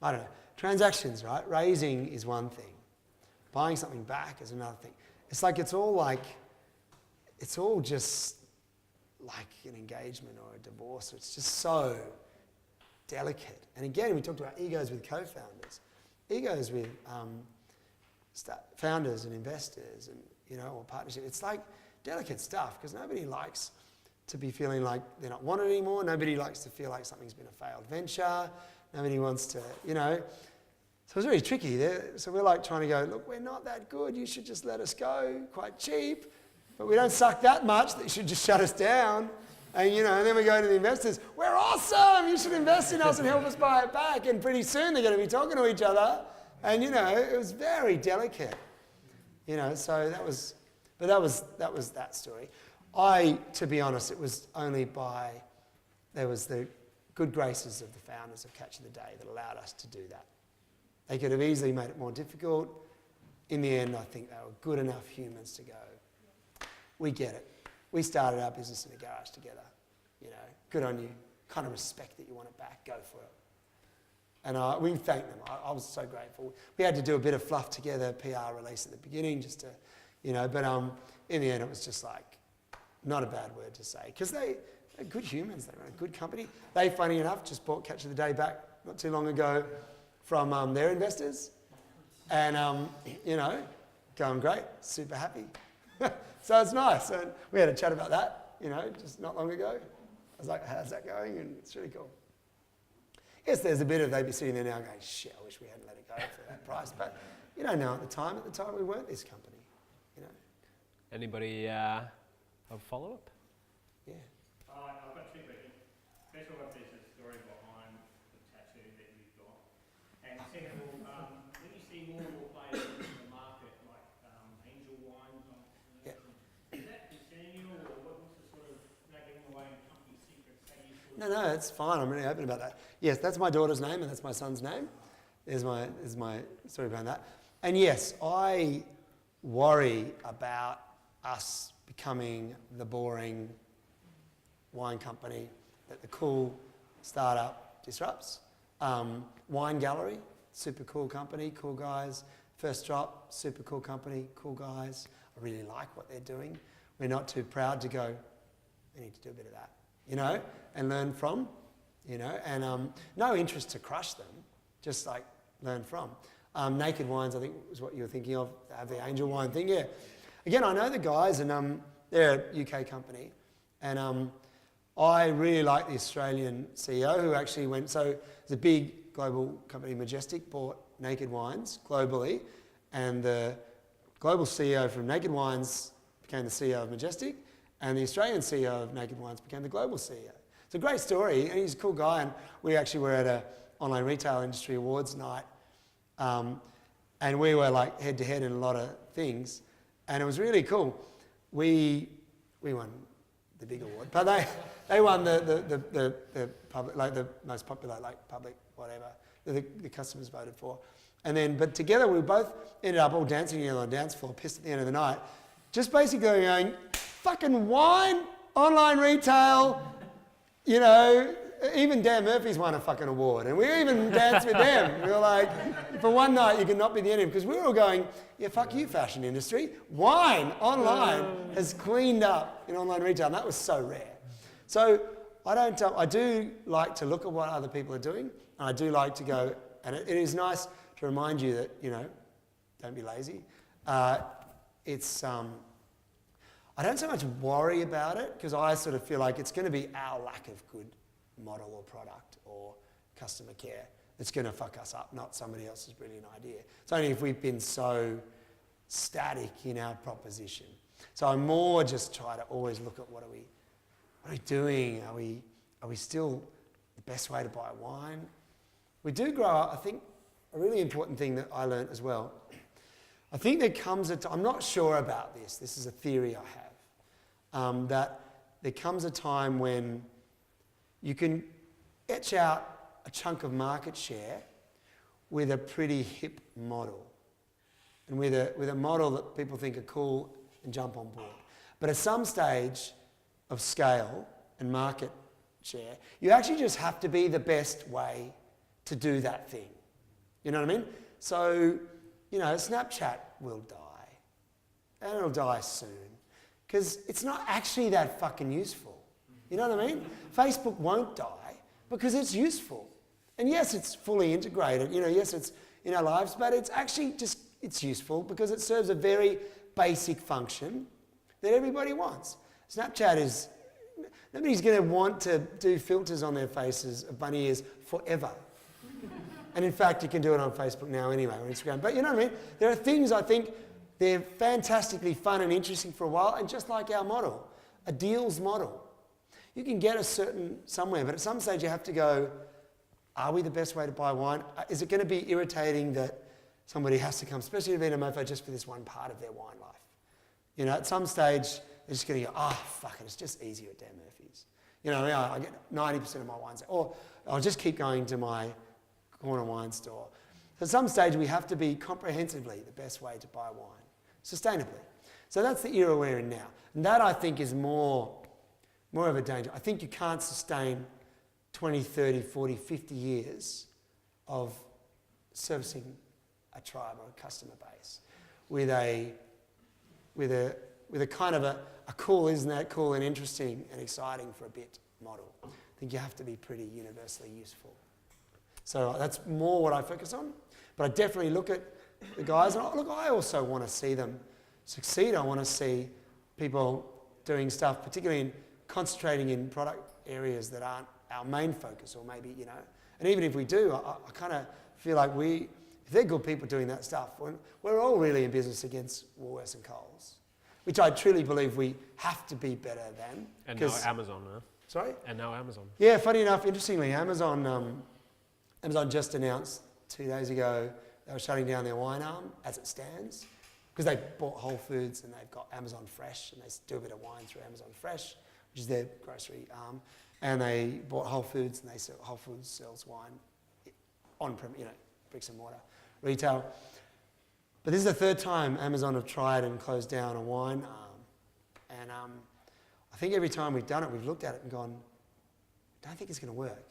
know, transactions, right? Raising is one thing. buying something back is another thing. It's all just like an engagement or a divorce. It's just so delicate. And again, we talked about egos with co-founders, egos with founders and investors, and or partnership. It's like delicate stuff because nobody likes to be feeling like they're not wanted anymore. Nobody likes to feel like something's been a failed venture. Nobody wants to, So it's really tricky. So we're like trying to go, look, we're not that good. You should just let us go, quite cheap. But we don't suck that much that you should just shut us down. And, and then we go to the investors, we're awesome. You should invest in us and help us buy it back. And pretty soon they're going to be talking to each other. And, it was very delicate. So that was that story. To be honest, it was only there was the good graces of the founders of Catch of the Day that allowed us to do that. They could have easily made it more difficult. In the end, I think they were good enough humans to go, we get it. We started our business in a garage together. Good on you. Kind of respect that you want it back. Go for it. And we thanked them. I was so grateful. We had to do a bit of fluff together, PR release at the beginning, just to, but in the end, it was just like, not a bad word to say, because they're good humans. They run a good company. They, funny enough, just bought Catch of the Day back not too long ago from their investors, and going great, super happy. So it's nice. And we had a chat about that, just not long ago. I was like, how's that going? And it's really cool. Yes, there's a bit of they'd be sitting there now going, shit, I wish we hadn't let it go for that price. But you don't know at the time. At the time, we weren't this company. Anybody have a follow-up? Yeah. I've got two questions. First of all, there's a story behind the tattoo that you've got. And second of all, when you see more and more players in the market, like angel wines, Yeah. does that concern you, or what's the sort of, giving away company secrets? How do you sort of... No, it's fine. I'm really open about that. Yes, that's my daughter's name and that's my son's name. There's my story behind that. And yes, I worry about us becoming the boring wine company that the cool startup disrupts. Wine Gallery, super cool company, cool guys. First Drop, super cool company, cool guys. I really like what they're doing. We're not too proud to go, we need to do a bit of that, and learn from, and no interest to crush them, just like learn from. Naked Wines, I think was what you were thinking of, have the angel wine thing, yeah. Again, I know the guys, and they're a UK company, and I really like the Australian CEO who actually went, so it's a big global company, Majestic, bought Naked Wines globally, and the global CEO from Naked Wines became the CEO of Majestic, and the Australian CEO of Naked Wines became the global CEO. It's a great story, and he's a cool guy, and we actually were at a online retail industry awards night, and we were like head to head in a lot of things, and it was really cool. We won the big award, but they won the public, like the most popular, like public whatever the customers voted for, and then but together we both ended up all dancing together on the dance floor, pissed at the end of the night, just basically going, fucking wine, online retail, even Dan Murphy's won a fucking award, and we even danced with them. We were like, for one night you could not be the enemy, because we were all going, yeah, fuck you, fashion industry. Wine online has cleaned up in online retail, and that was so rare. So I do like to look at what other people are doing, and I do like to go, and it is nice to remind you that, don't be lazy. I don't so much worry about it, because I sort of feel like it's going to be our lack of good model or product or customer care that's going to fuck us up, not somebody else's brilliant idea. It's only if we've been so static in our proposition. So I more just try to always look at what are we doing? Are we still the best way to buy wine? We do grow up. I think a really important thing that I learned as well, I think there comes a time, I'm not sure about this is a theory I have, that there comes a time when you can etch out a chunk of market share with a pretty hip model, and with a model that people think are cool and jump on board. But at some stage of scale and market share, you actually just have to be the best way to do that thing. You know what I mean? So, You know, Snapchat will die. And it'll die soon. Because it's not actually that fucking useful. You know what I mean? Facebook won't die because it's useful. And yes, it's fully integrated. You know, yes, it's in our lives, but it's actually just, it's useful because it serves a very basic function that everybody wants. Snapchat is, nobody's going to want to do filters on their faces of bunny ears forever. And in fact, you can do it on Facebook now anyway, or Instagram. But you know what I mean? There are things I think they're fantastically fun and interesting for a while, and just like our model, a deals model. You can get a certain somewhere, but at some stage you have to go, are we the best way to buy wine? Is it going to be irritating that somebody has to come, especially to Vinomofo, just for this one part of their wine life? You know, at some stage, they're just going to go, oh, fuck it, it's just easier at Dan Murphy's. You know, I get 90% of my wines, or I'll just keep going to my corner wine store. So at some stage, we have to be comprehensively the best way to buy wine, sustainably. So that's the era we're in now. And that, I think, is more of a danger. I think you can't sustain 20, 30, 40, 50 years of servicing a tribe or a customer base with a kind of a cool, isn't that cool and interesting and exciting for a bit model. I think you have to be pretty universally useful. So that's more what I focus on. But I definitely look at the guys, and look, I also want to see them succeed. I want to see people doing stuff, particularly in concentrating in product areas that aren't our main focus, or maybe, you know. And even if we do, I kind of feel like if they're good people doing that stuff, we're all really in business against Woolworths and Coles, which I truly believe we have to be better than. And now Amazon, huh? Sorry? And now Amazon. Yeah, funny enough, interestingly, Amazon just announced 2 days ago they were shutting down their wine arm as it stands, because they bought Whole Foods and they've got Amazon Fresh, and they do a bit of wine through Amazon Fresh, which is their grocery arm. And they bought Whole Foods, and Whole Foods sells wine on-prem, you know, bricks and mortar retail. But this is the third time Amazon have tried and closed down a wine arm. And I think every time we've done it, we've looked at it and gone, I don't think it's going to work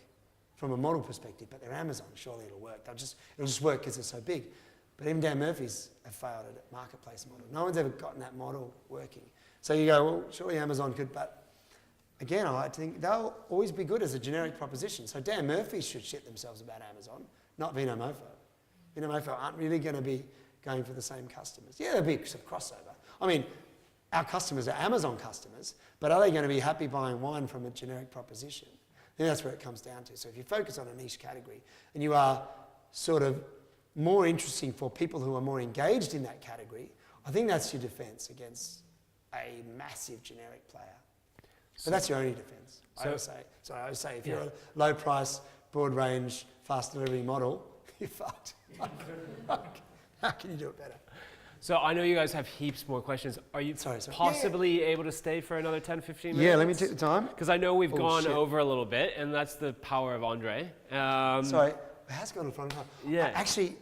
from a model perspective, but they're Amazon, surely it'll work. It'll just work because it's so big. But even Dan Murphy's have failed at a marketplace model. No one's ever gotten that model working. So you go, well, surely Amazon could, but again, I think they'll always be good as a generic proposition. So Dan Murphy's should shit themselves about Amazon, not Vinomofo. Vinomofo aren't really going to be going for the same customers. Yeah, there'll be some crossover. I mean, our customers are Amazon customers, but are they going to be happy buying wine from a generic proposition? I think that's where it comes down to. So if you focus on a niche category and you are sort of more interesting for people who are more engaged in that category, I think that's your defense against a massive generic player. But that's your only defense. I always say, if you're a low price, broad range, fast delivery model, you're fucked. How can you do it better? So I know you guys have heaps more questions. Are you possibly able to stay for another 10, 15 minutes? Yeah, let me take the time. Because I know we've gone over a little bit, and that's the power of Andre. Sorry, it has gone in front of time. Yeah. Actually,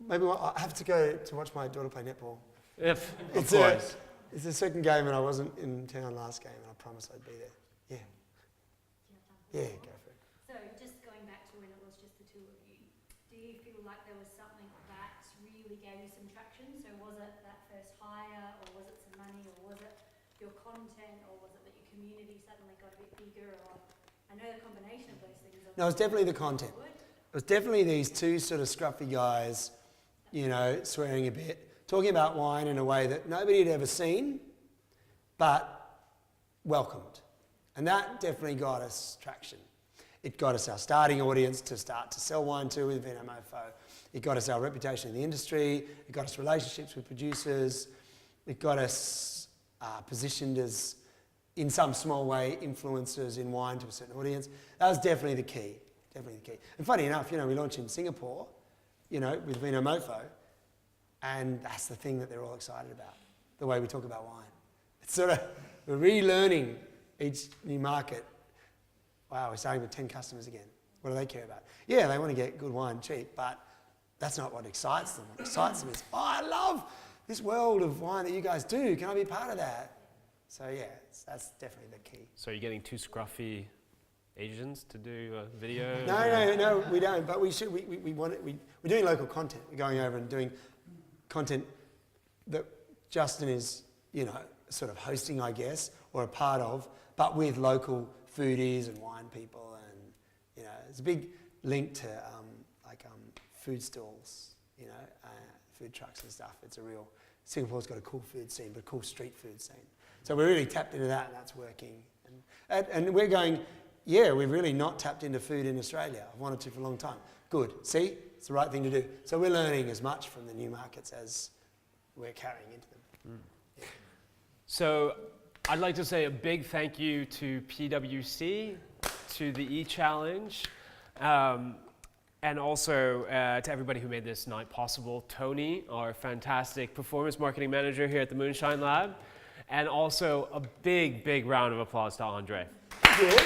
maybe I have to go to watch my daughter play netball. Of course. It's the second game, and I wasn't in town last game, and I promised I'd be there. Yeah. Yeah, go for it. So just going back to when it was just the two of you, do you feel like there was something that really gave you some traction? So was it that first hire, or was it some money, or was it your content, or was it that your community suddenly got a bit bigger? Or I know the combination of those things. No, it was definitely the content. It was definitely these two sort of scruffy guys, you know, swearing a bit, talking about wine in a way that nobody had ever seen, but welcomed. And that definitely got us traction. It got us our starting audience to start to sell wine to with Vinomofo. It got us our reputation in the industry. It got us relationships with producers. It got us positioned as, in some small way, influencers in wine to a certain audience. That was definitely the key. Definitely the key. And funny enough, you know, we launched in Singapore, you know, with Vinomofo, and that's the thing that they're all excited about, the way we talk about wine. It's sort of, we're relearning each new market. Wow, we're starting with 10 customers again. What do they care about? Yeah, they want to get good wine cheap, but that's not what excites them. What excites them is, oh, I love this world of wine that you guys do. Can I be part of that? So yeah, that's definitely the key. So you're getting two scruffy Asians to do a video? No, we don't. But we should. We want it. We're doing local content. We're going over and doing content that Justin is, you know, sort of hosting, I guess, or a part of, but with local foodies and wine people, and you know, there's a big link to food stalls, you know, food trucks and stuff. It's a real, Singapore's got a cool food scene, but a cool street food scene. So we're really tapped into that, and that's working. And we're going, yeah, we've really not tapped into food in Australia. I've wanted to for a long time. Good, see, it's the right thing to do. So we're learning as much from the new markets as we're carrying into them. Yeah. So I'd like to say a big thank you to PwC, to the E-Challenge, and also to everybody who made this night possible. Tony, our fantastic performance marketing manager here at the Moonshine Lab, and also a big, big round of applause to Andre. Good.